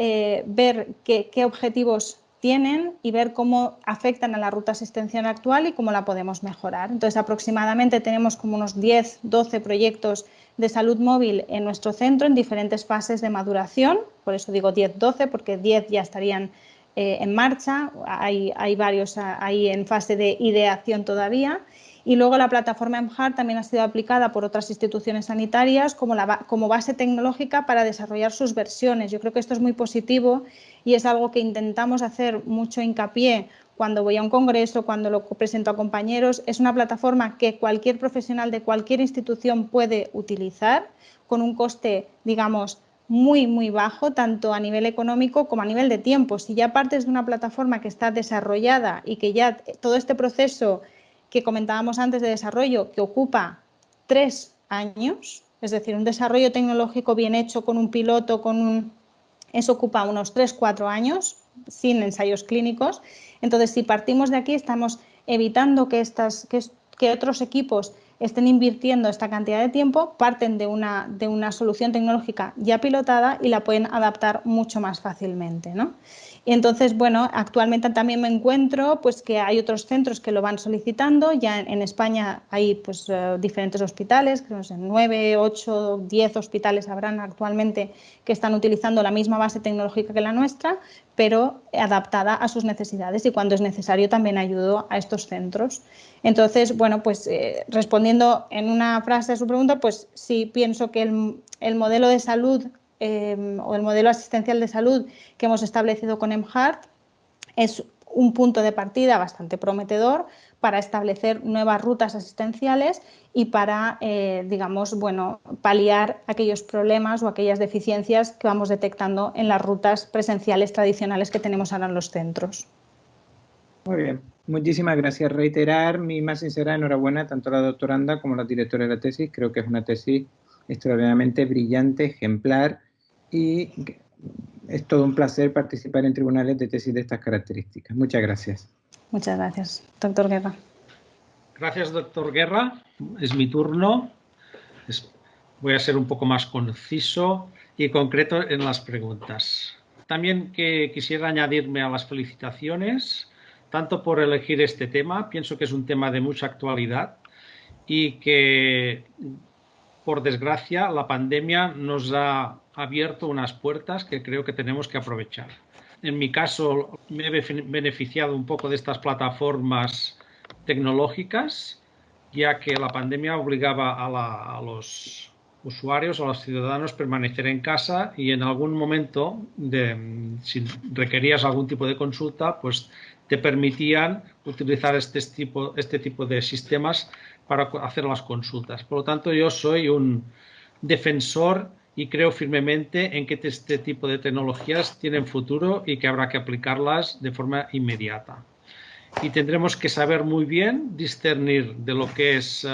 ver qué objetivos tienen y ver cómo afectan a la ruta asistencial actual y cómo la podemos mejorar. Entonces, aproximadamente tenemos como unos 10, 12 proyectos de salud móvil en nuestro centro en diferentes fases de maduración. Por eso digo 10, 12, porque 10 ya estarían en marcha. Hay varios ahí en fase de ideación todavía. Y luego la plataforma mHeart también ha sido aplicada por otras instituciones sanitarias como base tecnológica para desarrollar sus versiones. Yo creo que esto es muy positivo y es algo que intentamos hacer mucho hincapié cuando voy a un congreso, cuando lo presento a compañeros. Es una plataforma que cualquier profesional de cualquier institución puede utilizar con un coste, digamos, muy bajo, tanto a nivel económico como a nivel de tiempo. Si ya partes de una plataforma que está desarrollada y que ya todo este proceso que comentábamos antes de desarrollo, que ocupa 3 años, es decir, un desarrollo tecnológico bien hecho con un piloto, eso ocupa unos 3-4 años sin ensayos clínicos. Entonces, si partimos de aquí, estamos evitando que otros equipos estén invirtiendo esta cantidad de tiempo, parten de una solución tecnológica ya pilotada y la pueden adaptar mucho más fácilmente, ¿no? Y entonces, bueno, actualmente también me encuentro pues que hay otros centros que lo van solicitando. Ya en España hay pues diferentes hospitales, creo que 9, 8, 10 hospitales habrán actualmente que están utilizando la misma base tecnológica que la nuestra, pero adaptada a sus necesidades, y cuando es necesario también ayudo a estos centros. Entonces, bueno, pues respondiendo en una frase a su pregunta, pues sí pienso que el modelo de salud o el modelo asistencial de salud que hemos establecido con mHeart es un punto de partida bastante prometedor para establecer nuevas rutas asistenciales y para, digamos, bueno, paliar aquellos problemas o aquellas deficiencias que vamos detectando en las rutas presenciales tradicionales que tenemos ahora en los centros. Muy bien, muchísimas gracias. Reiterar mi más sincera enhorabuena tanto a la doctoranda como a la directora de la tesis. Creo que es una tesis extraordinariamente brillante, ejemplar, y es todo un placer participar en tribunales de tesis de estas características. Muchas gracias. Muchas gracias, doctor Guerra. Gracias, doctor Guerra. Es mi turno. Voy a ser un poco más conciso y concreto en las preguntas. También quisiera añadirme a las felicitaciones, tanto por elegir este tema. Pienso que es un tema de mucha actualidad y que, por desgracia, la pandemia nos ha abierto unas puertas que creo que tenemos que aprovechar. En mi caso, me he beneficiado un poco de estas plataformas tecnológicas, ya que la pandemia obligaba a los usuarios, a los ciudadanos, permanecer en casa, y en algún momento, si requerías algún tipo de consulta, pues te permitían utilizar este tipo de sistemas para hacer las consultas. Por lo tanto, yo soy un defensor y creo firmemente en que este tipo de tecnologías tienen futuro y que habrá que aplicarlas de forma inmediata. Y tendremos que saber muy bien discernir de lo que es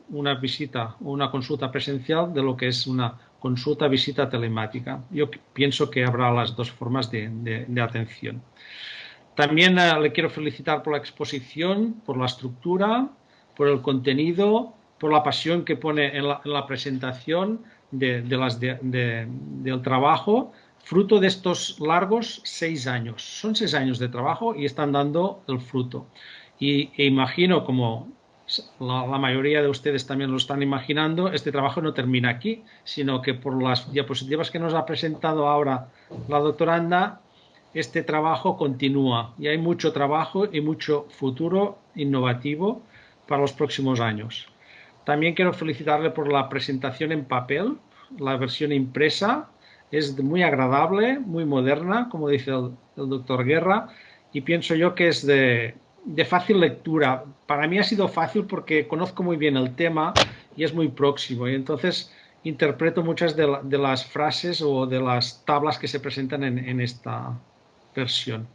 una visita o una consulta presencial de lo que es una visita telemática. Yo pienso que habrá las dos formas de atención. También le quiero felicitar por la exposición, por la estructura, por el contenido, por la pasión que pone en la presentación del trabajo, fruto de estos largos 6 años. Son 6 años de trabajo y están dando el fruto. E imagino, como la mayoría de ustedes también lo están imaginando, este trabajo no termina aquí, sino que por las diapositivas que nos ha presentado ahora la doctoranda, este trabajo continúa y hay mucho trabajo y mucho futuro innovativo para los próximos años. También quiero felicitarle por la presentación en papel, la versión impresa. Es muy agradable, muy moderna, como dice el doctor Guerra, y pienso yo que es de fácil lectura. Para mí ha sido fácil porque conozco muy bien el tema y es muy próximo, y entonces interpreto muchas de las frases o de las tablas que se presentan en esta versión.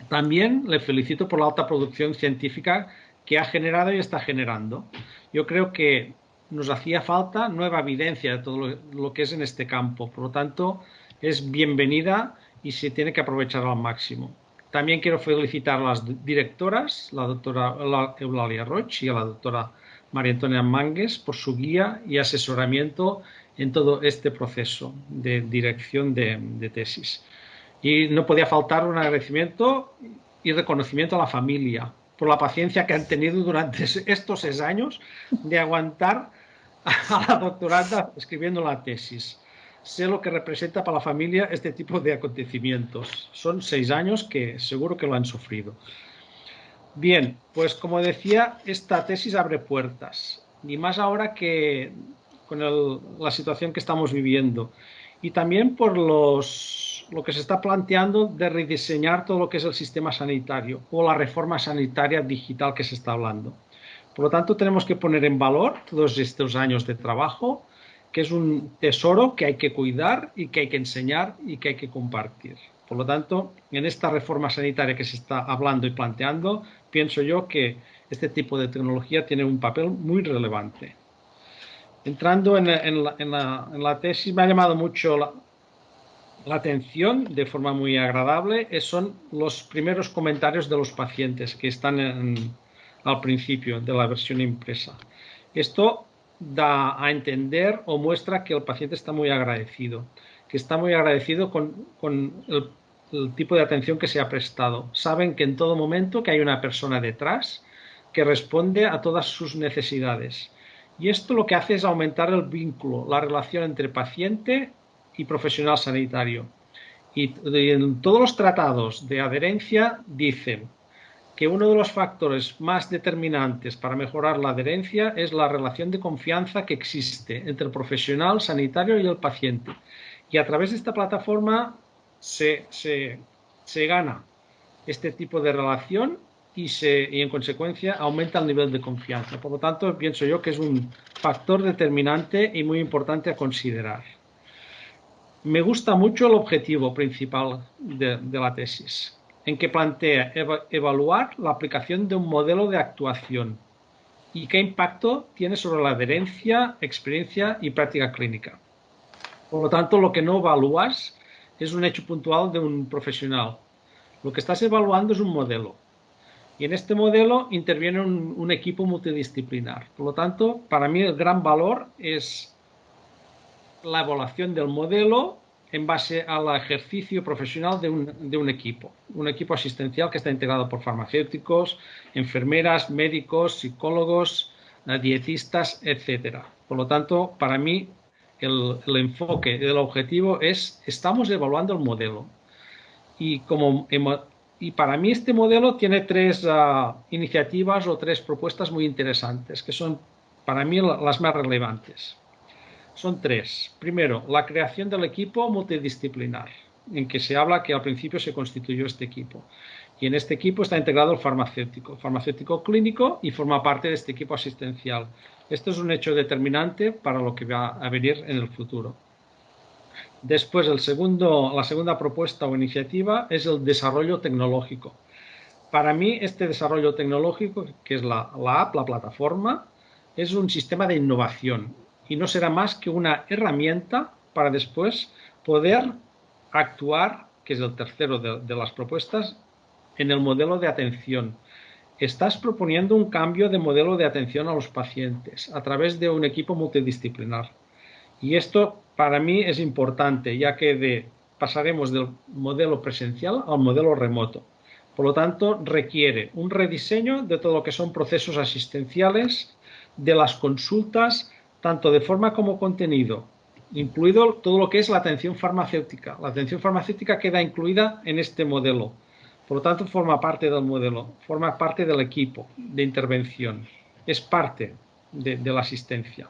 También le felicito por la alta producción científica que ha generado y está generando. Yo creo que nos hacía falta nueva evidencia de todo lo que es en este campo. Por lo tanto, es bienvenida y se tiene que aprovechar al máximo. También quiero felicitar a las directoras, la doctora Eulalia Roig y a la doctora María Antonia Mangues, por su guía y asesoramiento en todo este proceso de dirección de tesis. Y no podía faltar un agradecimiento y reconocimiento a la familia por la paciencia que han tenido durante estos 6 años de aguantar a la doctoranda escribiendo la tesis. Sé lo que representa para la familia este tipo de acontecimientos. Son 6 años que seguro que lo han sufrido. Bien, pues como decía, esta tesis abre puertas, y más ahora que con la situación que estamos viviendo, y también por lo que se está planteando de rediseñar todo lo que es el sistema sanitario o la reforma sanitaria digital que se está hablando. Por lo tanto, tenemos que poner en valor todos estos años de trabajo, que es un tesoro que hay que cuidar y que hay que enseñar y que hay que compartir. Por lo tanto, en esta reforma sanitaria que se está hablando y planteando, pienso yo que este tipo de tecnología tiene un papel muy relevante. Entrando en la tesis, me ha llamado mucho la atención de forma muy agradable, son los primeros comentarios de los pacientes que están al principio de la versión impresa. Esto da a entender o muestra que el paciente está muy agradecido, con el tipo de atención que se ha prestado. Saben que en todo momento que hay una persona detrás que responde a todas sus necesidades. Y esto lo que hace es aumentar el vínculo, la relación entre paciente y profesional sanitario. Y en todos los tratados de adherencia dicen que uno de los factores más determinantes para mejorar la adherencia es la relación de confianza que existe entre el profesional sanitario y el paciente. Y a través de esta plataforma se gana este tipo de relación y en consecuencia aumenta el nivel de confianza. Por lo tanto, pienso yo que es un factor determinante y muy importante a considerar. Me gusta mucho el objetivo principal de la tesis, en que plantea evaluar la aplicación de un modelo de actuación y qué impacto tiene sobre la adherencia, experiencia y práctica clínica. Por lo tanto, lo que no evalúas es un hecho puntual de un profesional. Lo que estás evaluando es un modelo. Y en este modelo interviene un equipo multidisciplinar. Por lo tanto, para mí el gran valor es la evaluación del modelo en base al ejercicio profesional de un equipo asistencial que está integrado por farmacéuticos, enfermeras, médicos, psicólogos, dietistas, etc. Por lo tanto, para mí el enfoque del objetivo es: estamos evaluando el modelo. Y para mí este modelo tiene 3 iniciativas o 3 propuestas muy interesantes, que son para mí las más relevantes. Son 3. Primero, la creación del equipo multidisciplinar, en que se habla que al principio se constituyó este equipo. Y en este equipo está integrado el farmacéutico clínico, y forma parte de este equipo asistencial. Esto es un hecho determinante para lo que va a venir en el futuro. Después, la segunda propuesta o iniciativa es el desarrollo tecnológico. Para mí, este desarrollo tecnológico, que es la app, la plataforma, es un sistema de innovación y no será más que una herramienta para después poder actuar, que es el tercero de las propuestas, en el modelo de atención. Estás proponiendo un cambio de modelo de atención a los pacientes a través de un equipo multidisciplinar. Y esto para mí es importante, ya que pasaremos del modelo presencial al modelo remoto. Por lo tanto, requiere un rediseño de todo lo que son procesos asistenciales, de las consultas, tanto de forma como contenido, incluido todo lo que es la atención farmacéutica. La atención farmacéutica queda incluida en este modelo. Por lo tanto, forma parte del modelo, forma parte del equipo de intervención. Es parte de la asistencia,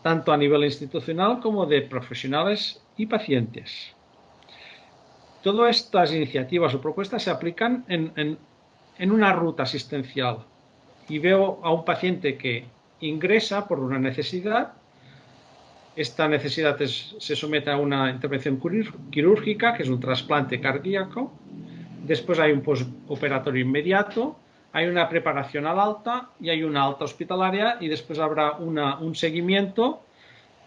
tanto a nivel institucional como de profesionales y pacientes. Todas estas iniciativas o propuestas se aplican en una ruta asistencial y veo a un paciente que ingresa por una necesidad. Esta necesidad se somete a una intervención quirúrgica, que es un trasplante cardíaco. Después hay un postoperatorio inmediato, hay una preparación al alta y hay una alta hospitalaria, y después habrá un seguimiento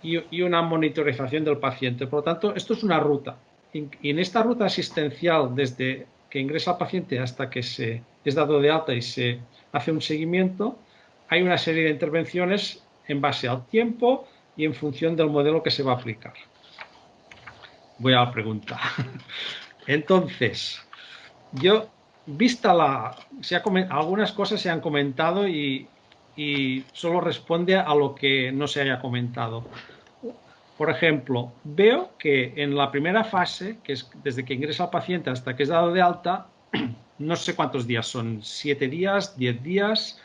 y una monitorización del paciente. Por lo tanto, esto es una ruta. Y en esta ruta asistencial, desde que ingresa el paciente hasta que se es dado de alta y se hace un seguimiento, hay una serie de intervenciones en base al tiempo y en función del modelo que se va a aplicar. Voy a la pregunta. Entonces, algunas cosas se han comentado y solo responde a lo que no se haya comentado. Por ejemplo, veo que en la primera fase, que es desde que ingresa el paciente hasta que es dado de alta, no sé cuántos días son, 7 días, 10 días,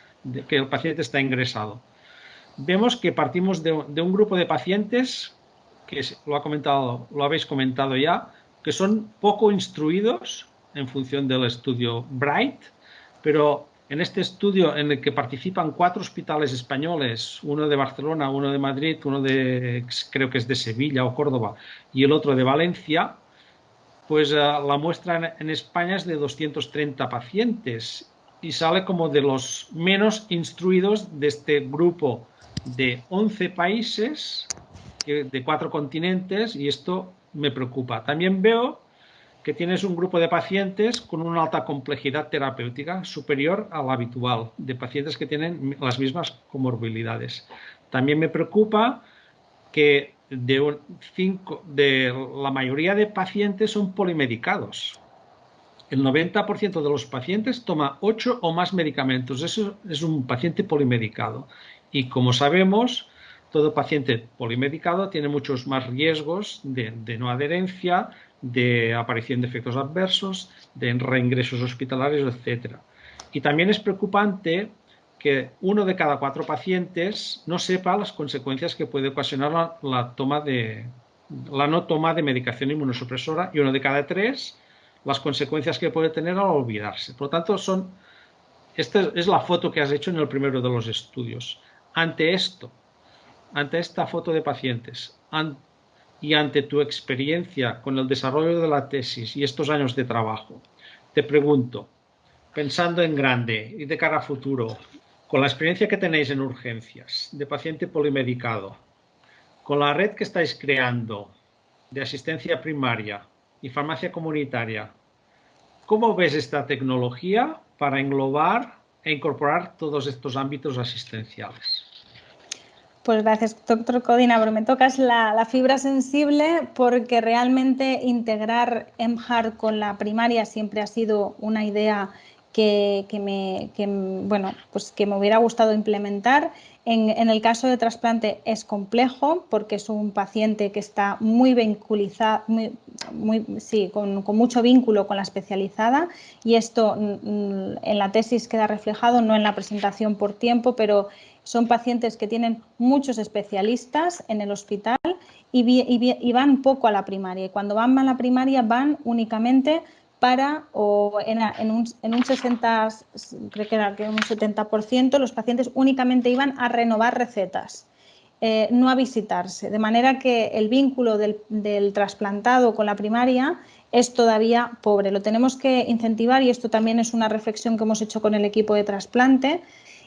que el paciente está ingresado. Vemos que partimos de un grupo de pacientes, que lo habéis comentado ya, que son poco instruidos en función del estudio BRIGHT, pero en este estudio en el que participan 4 hospitales españoles, uno de Barcelona, uno de Madrid, uno creo que es de Sevilla o Córdoba, y el otro de Valencia, pues la muestra en España es de 230 pacientes y sale como de los menos instruidos de este grupo de 11 países, de 4 continentes, y esto me preocupa. También veo que tienes un grupo de pacientes con una alta complejidad terapéutica superior a la habitual, de pacientes que tienen las mismas comorbilidades. También me preocupa que la mayoría de pacientes son polimedicados. El 90% de los pacientes toma 8 o más medicamentos. Eso es un paciente polimedicado. Y como sabemos, todo paciente polimedicado tiene muchos más riesgos de no adherencia, de aparición de efectos adversos, de reingresos hospitalarios, etc. Y también es preocupante que 1 de cada 4 pacientes no sepa las consecuencias que puede ocasionar la no toma de medicación inmunosupresora, y 1 de cada 3 las consecuencias que puede tener al olvidarse. Por lo tanto, esta es la foto que has hecho en el primero de los estudios. Ante esta foto de pacientes y ante tu experiencia con el desarrollo de la tesis y estos años de trabajo, te pregunto, pensando en grande y de cara a futuro, con la experiencia que tenéis en urgencias de paciente polimedicado, con la red que estáis creando de asistencia primaria y farmacia comunitaria, ¿cómo ves esta tecnología para englobar e incorporar todos estos ámbitos asistenciales? Pues gracias, doctor Codina, pero me tocas la fibra sensible, porque realmente integrar mHeart con la primaria siempre ha sido una idea que me hubiera gustado implementar. En el caso de trasplante es complejo porque es un paciente que está muy vinculado, con mucho vínculo con la especializada, y esto en la tesis queda reflejado, no en la presentación por tiempo, pero son pacientes que tienen muchos especialistas en el hospital y van poco a la primaria. Y cuando van a la primaria van únicamente en un 60, creo que era un 70%, los pacientes únicamente iban a renovar recetas, no a visitarse. De manera que el vínculo del trasplantado con la primaria es todavía pobre. Lo tenemos que incentivar, y esto también es una reflexión que hemos hecho con el equipo de trasplante.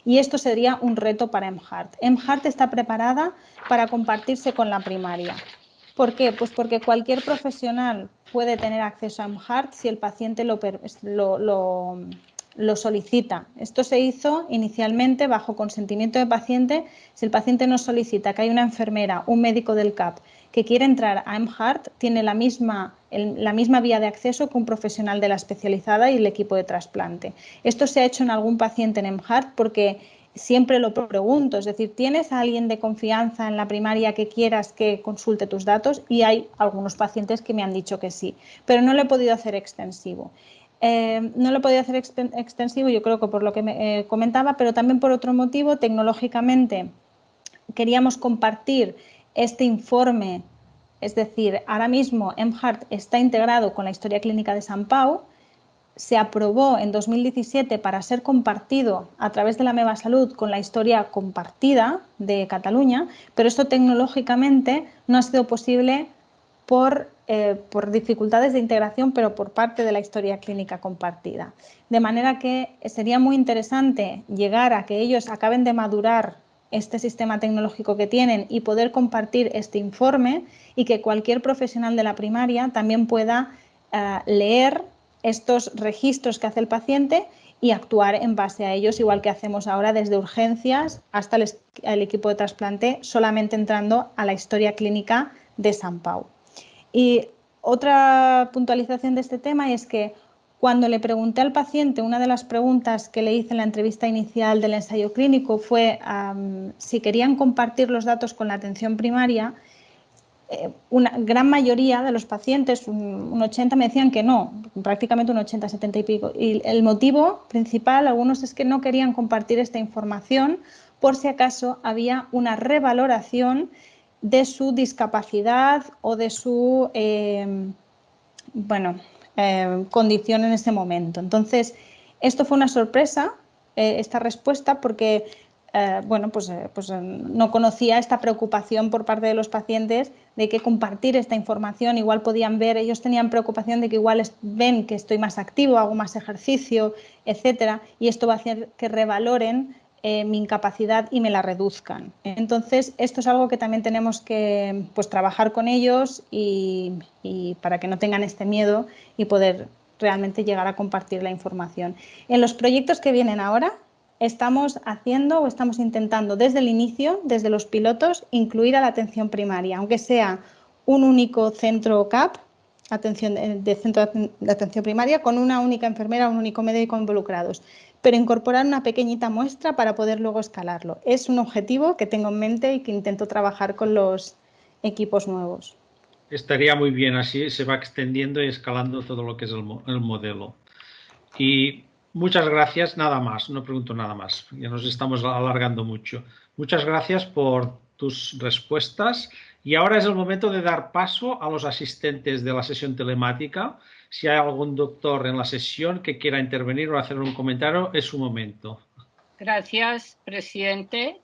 Y esto sería un reto para mHeart. mHeart está preparada para compartirse con la primaria. ¿Por qué? Pues porque cualquier profesional puede tener acceso a mHeart si el paciente lo solicita. Esto se hizo inicialmente bajo consentimiento de paciente. Si el paciente nos solicita que hay una enfermera, un médico del CAP que quiere entrar a mHeart, tiene la misma vía de acceso que un profesional de la especializada y el equipo de trasplante. Esto se ha hecho en algún paciente en mHeart porque siempre lo pregunto, es decir, ¿tienes a alguien de confianza en la primaria que quieras que consulte tus datos? Y hay algunos pacientes que me han dicho que sí, pero no lo he podido hacer extensivo. no lo podía hacer extensivo, yo creo que por lo que me comentaba, pero también por otro motivo, tecnológicamente queríamos compartir este informe, es decir, ahora mismo mHeart está integrado con la historia clínica de Sant Pau, se aprobó en 2017 para ser compartido a través de la Meva Salut con la historia compartida de Cataluña, pero esto tecnológicamente no ha sido posible por dificultades de integración, pero por parte de la historia clínica compartida. De manera que sería muy interesante llegar a que ellos acaben de madurar este sistema tecnológico que tienen y poder compartir este informe y que cualquier profesional de la primaria también pueda leer estos registros que hace el paciente y actuar en base a ellos, igual que hacemos ahora desde urgencias hasta el equipo de trasplante, solamente entrando a la historia clínica de Sant Pau. Y otra puntualización de este tema es que cuando le pregunté al paciente, una de las preguntas que le hice en la entrevista inicial del ensayo clínico fue si querían compartir los datos con la atención primaria. Una gran mayoría de los pacientes, un 80, me decían que no, prácticamente un 80, 70 y pico. Y el motivo principal, algunos, es que no querían compartir esta información por si acaso había una revaloración de su discapacidad o de su condición en ese momento. Entonces, esto fue una sorpresa, esta respuesta, porque no conocía esta preocupación por parte de los pacientes de que compartir esta información, igual podían ver, ellos tenían preocupación de que igual ven que estoy más activo, hago más ejercicio, etcétera, y esto va a hacer que revaloren mi incapacidad y me la reduzcan. Entonces, esto es algo que también tenemos que trabajar con ellos y para que no tengan este miedo y poder realmente llegar a compartir la información. En los proyectos que vienen ahora, estamos haciendo o estamos intentando desde el inicio, desde los pilotos, incluir a la atención primaria, aunque sea un único centro CAP, centro de atención primaria, con una única enfermera, un único médico involucrados, pero incorporar una pequeñita muestra para poder luego escalarlo. Es un objetivo que tengo en mente y que intento trabajar con los equipos nuevos. Estaría muy bien, así se va extendiendo y escalando todo lo que es el modelo. Y muchas gracias, nada más, no pregunto nada más, ya nos estamos alargando mucho. Muchas gracias por tus respuestas y ahora es el momento de dar paso a los asistentes de la sesión telemática. Si hay algún doctor en la sesión que quiera intervenir o hacer un comentario, es su momento. Gracias, presidente.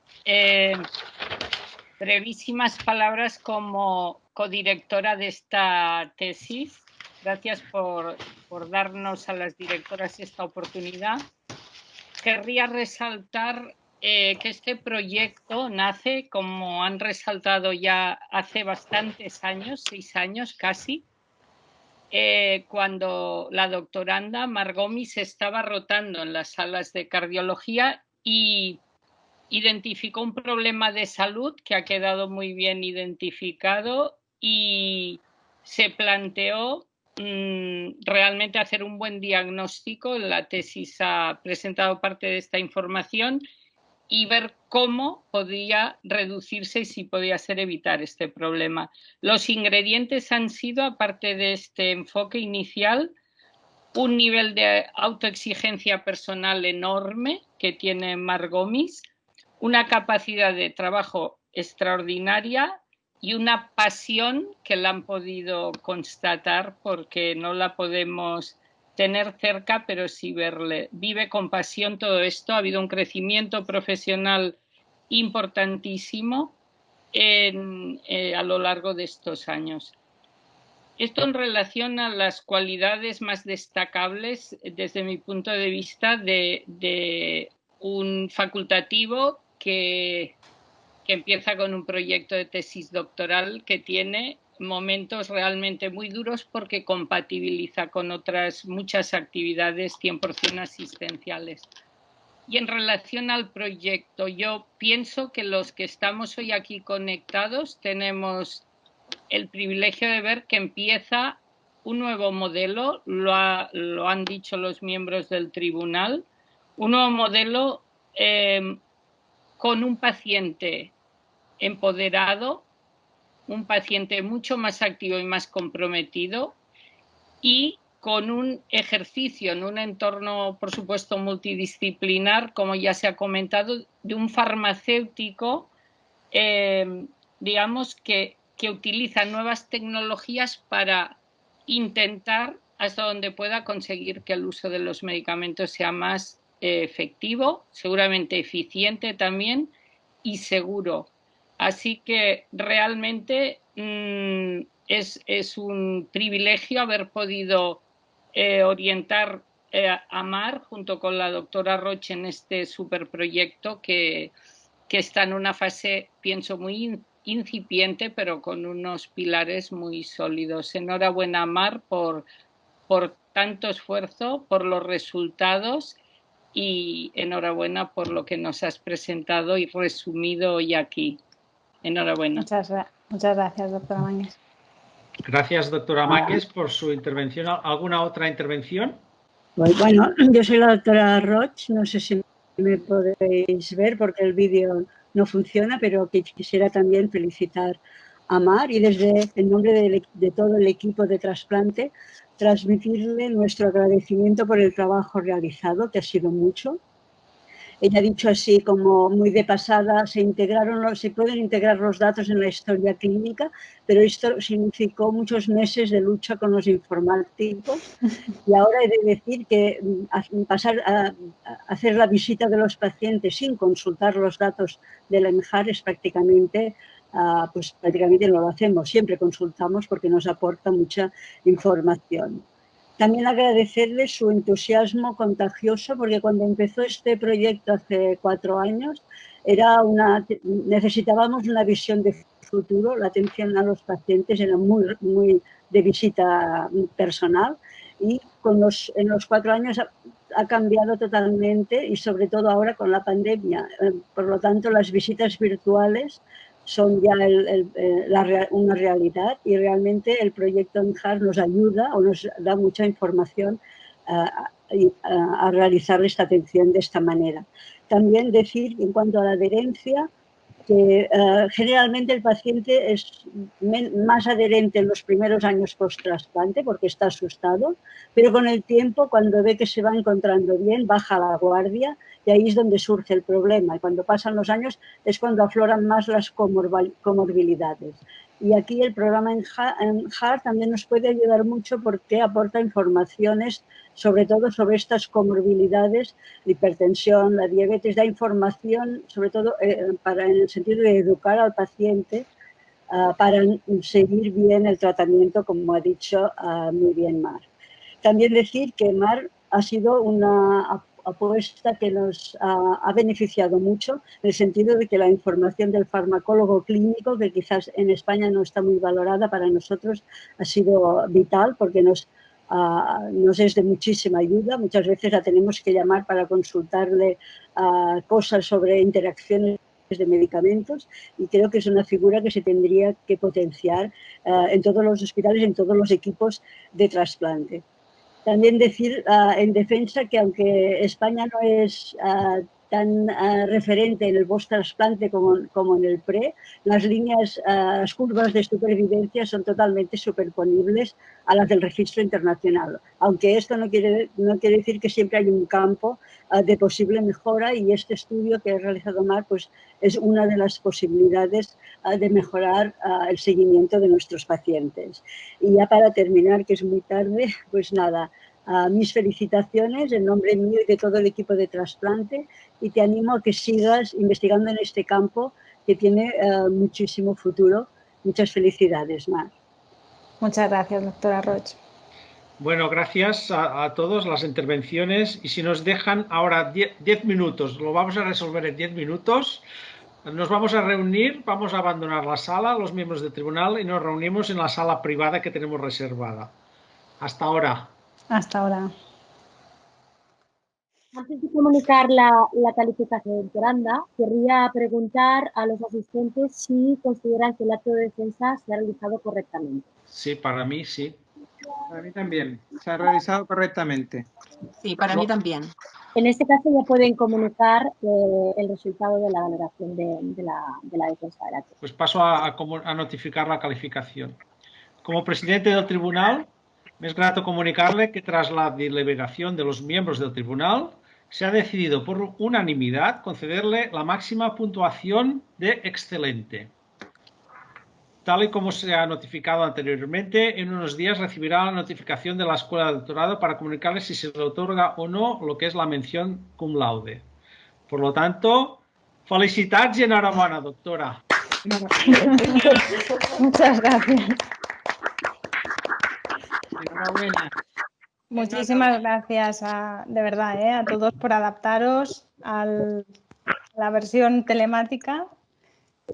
Brevísimas palabras como codirectora de esta tesis. Gracias por darnos a las directoras esta oportunidad. Querría resaltar que este proyecto nace, como han resaltado ya hace bastantes años, 6 años casi, cuando la doctoranda Margomi se estaba rotando en las salas de cardiología y identificó un problema de salud que ha quedado muy bien identificado y se planteó realmente hacer un buen diagnóstico. La tesis ha presentado parte de esta información y ver cómo podía reducirse y si podía ser evitar este problema. Los ingredientes han sido, aparte de este enfoque inicial, un nivel de autoexigencia personal enorme que tiene Margomis, una capacidad de trabajo extraordinaria y una pasión que la han podido constatar porque no la podemos tener cerca, pero sí verle. Vive con pasión todo esto. Ha habido un crecimiento profesional importantísimo a lo largo de estos años. Esto en relación a las cualidades más destacables, desde mi punto de vista, de un facultativo que empieza con un proyecto de tesis doctoral que tiene momentos realmente muy duros porque compatibiliza con otras muchas actividades 100% asistenciales. Y en relación al proyecto, yo pienso que los que estamos hoy aquí conectados tenemos el privilegio de ver que empieza un nuevo modelo, lo han dicho los miembros del tribunal, un nuevo modelo con un paciente empoderado, un paciente mucho más activo y más comprometido y con un ejercicio en un entorno, por supuesto, multidisciplinar, como ya se ha comentado, de un farmacéutico, digamos, que utiliza nuevas tecnologías para intentar, hasta donde pueda, conseguir que el uso de los medicamentos sea más efectivo, seguramente eficiente también y seguro. Así que realmente es un privilegio haber podido orientar a Mar junto con la doctora Roche en este superproyecto que está en una fase, pienso, muy incipiente, pero con unos pilares muy sólidos. Enhorabuena, Mar, por tanto esfuerzo, por los resultados y enhorabuena por lo que nos has presentado y resumido hoy aquí. Enhorabuena. Muchas gracias, doctora Mánguez. Gracias, doctora Mánguez, por su intervención. ¿Alguna otra intervención? Bueno, yo soy la doctora Roch, no sé si me podéis ver porque el vídeo no funciona, pero quisiera también felicitar a Mar y desde el nombre de todo el equipo de trasplante transmitirle nuestro agradecimiento por el trabajo realizado, que ha sido mucho. Ella ha dicho así como muy de pasada, se pueden integrar los datos en la historia clínica, pero esto significó muchos meses de lucha con los informáticos y ahora he de decir que pasar a hacer la visita de los pacientes sin consultar los datos del EMHAR es prácticamente no lo hacemos, siempre consultamos porque nos aporta mucha información. También agradecerle su entusiasmo contagioso, porque cuando empezó este proyecto hace 4 años, necesitábamos una visión de futuro, la atención a los pacientes era muy de visita personal y en los 4 años ha cambiado totalmente y sobre todo ahora con la pandemia. Por lo tanto, las visitas virtuales son ya una realidad y realmente el proyecto EMHAR nos ayuda o nos da mucha información a realizar esta atención de esta manera. También decir, en cuanto a la adherencia, que generalmente el paciente es más adherente en los primeros años post-trasplante porque está asustado, pero con el tiempo, cuando ve que se va encontrando bien, baja la guardia y ahí es donde surge el problema. Y cuando pasan los años es cuando afloran más las comorbilidades. Y aquí el programa EMHAR también nos puede ayudar mucho porque aporta informaciones, sobre todo sobre estas comorbilidades, la hipertensión, la diabetes, da información, sobre todo en el sentido de educar al paciente para seguir bien el tratamiento, como ha dicho muy bien Mar. También decir que Mar ha sido una apuesta que nos ha beneficiado mucho, en el sentido de que la información del farmacólogo clínico, que quizás en España no está muy valorada, para nosotros ha sido vital porque nos es de muchísima ayuda. Muchas veces la tenemos que llamar para consultarle cosas sobre interacciones de medicamentos y creo que es una figura que se tendría que potenciar en todos los hospitales, en todos los equipos de trasplante. También decir en defensa que aunque España no es tan referente en el post-trasplante como en el pre, las curvas de supervivencia son totalmente superponibles a las del registro internacional. Aunque esto no quiere decir que siempre hay un campo de posible mejora y este estudio que ha realizado Mar pues, es una de las posibilidades de mejorar el seguimiento de nuestros pacientes. Y ya para terminar, que es muy tarde, pues nada, mis felicitaciones en nombre mío y de todo el equipo de trasplante y te animo a que sigas investigando en este campo que tiene muchísimo futuro. Muchas felicidades, Mar. Muchas gracias, doctora Roch. Bueno, gracias a todos las intervenciones y si nos dejan ahora 10 minutos, lo vamos a resolver en 10 minutos. Nos vamos a reunir, vamos a abandonar la sala, los miembros del tribunal, y nos reunimos en la sala privada que tenemos reservada. Hasta ahora. Hasta ahora. Antes de comunicar la calificación doctoranda, querría preguntar a los asistentes si consideran que el acto de defensa se ha realizado correctamente. Sí, para mí sí. Para mí también. Se ha realizado correctamente. Sí, para mí también. En este caso ya pueden comunicar el resultado de la valoración de la defensa del acto. Pues paso a notificar la calificación. Como presidente del tribunal, Me es grato comunicarle que tras la deliberación de los miembros del tribunal se ha decidido por unanimidad concederle la máxima puntuación de excelente. Tal y como se ha notificado anteriormente, en unos días recibirá la notificación de la Escuela de Doctorado para comunicarle si se le otorga o no lo que es la mención cum laude. Por lo tanto, felicitats y enhorabuena, doctora. Muchas gracias. Enhorabuena. Muchísimas gracias de verdad, a todos por adaptaros a la versión telemática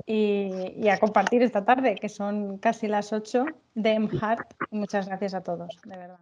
y a compartir esta tarde, que son casi las 8 de MHART. Muchas gracias a todos, de verdad.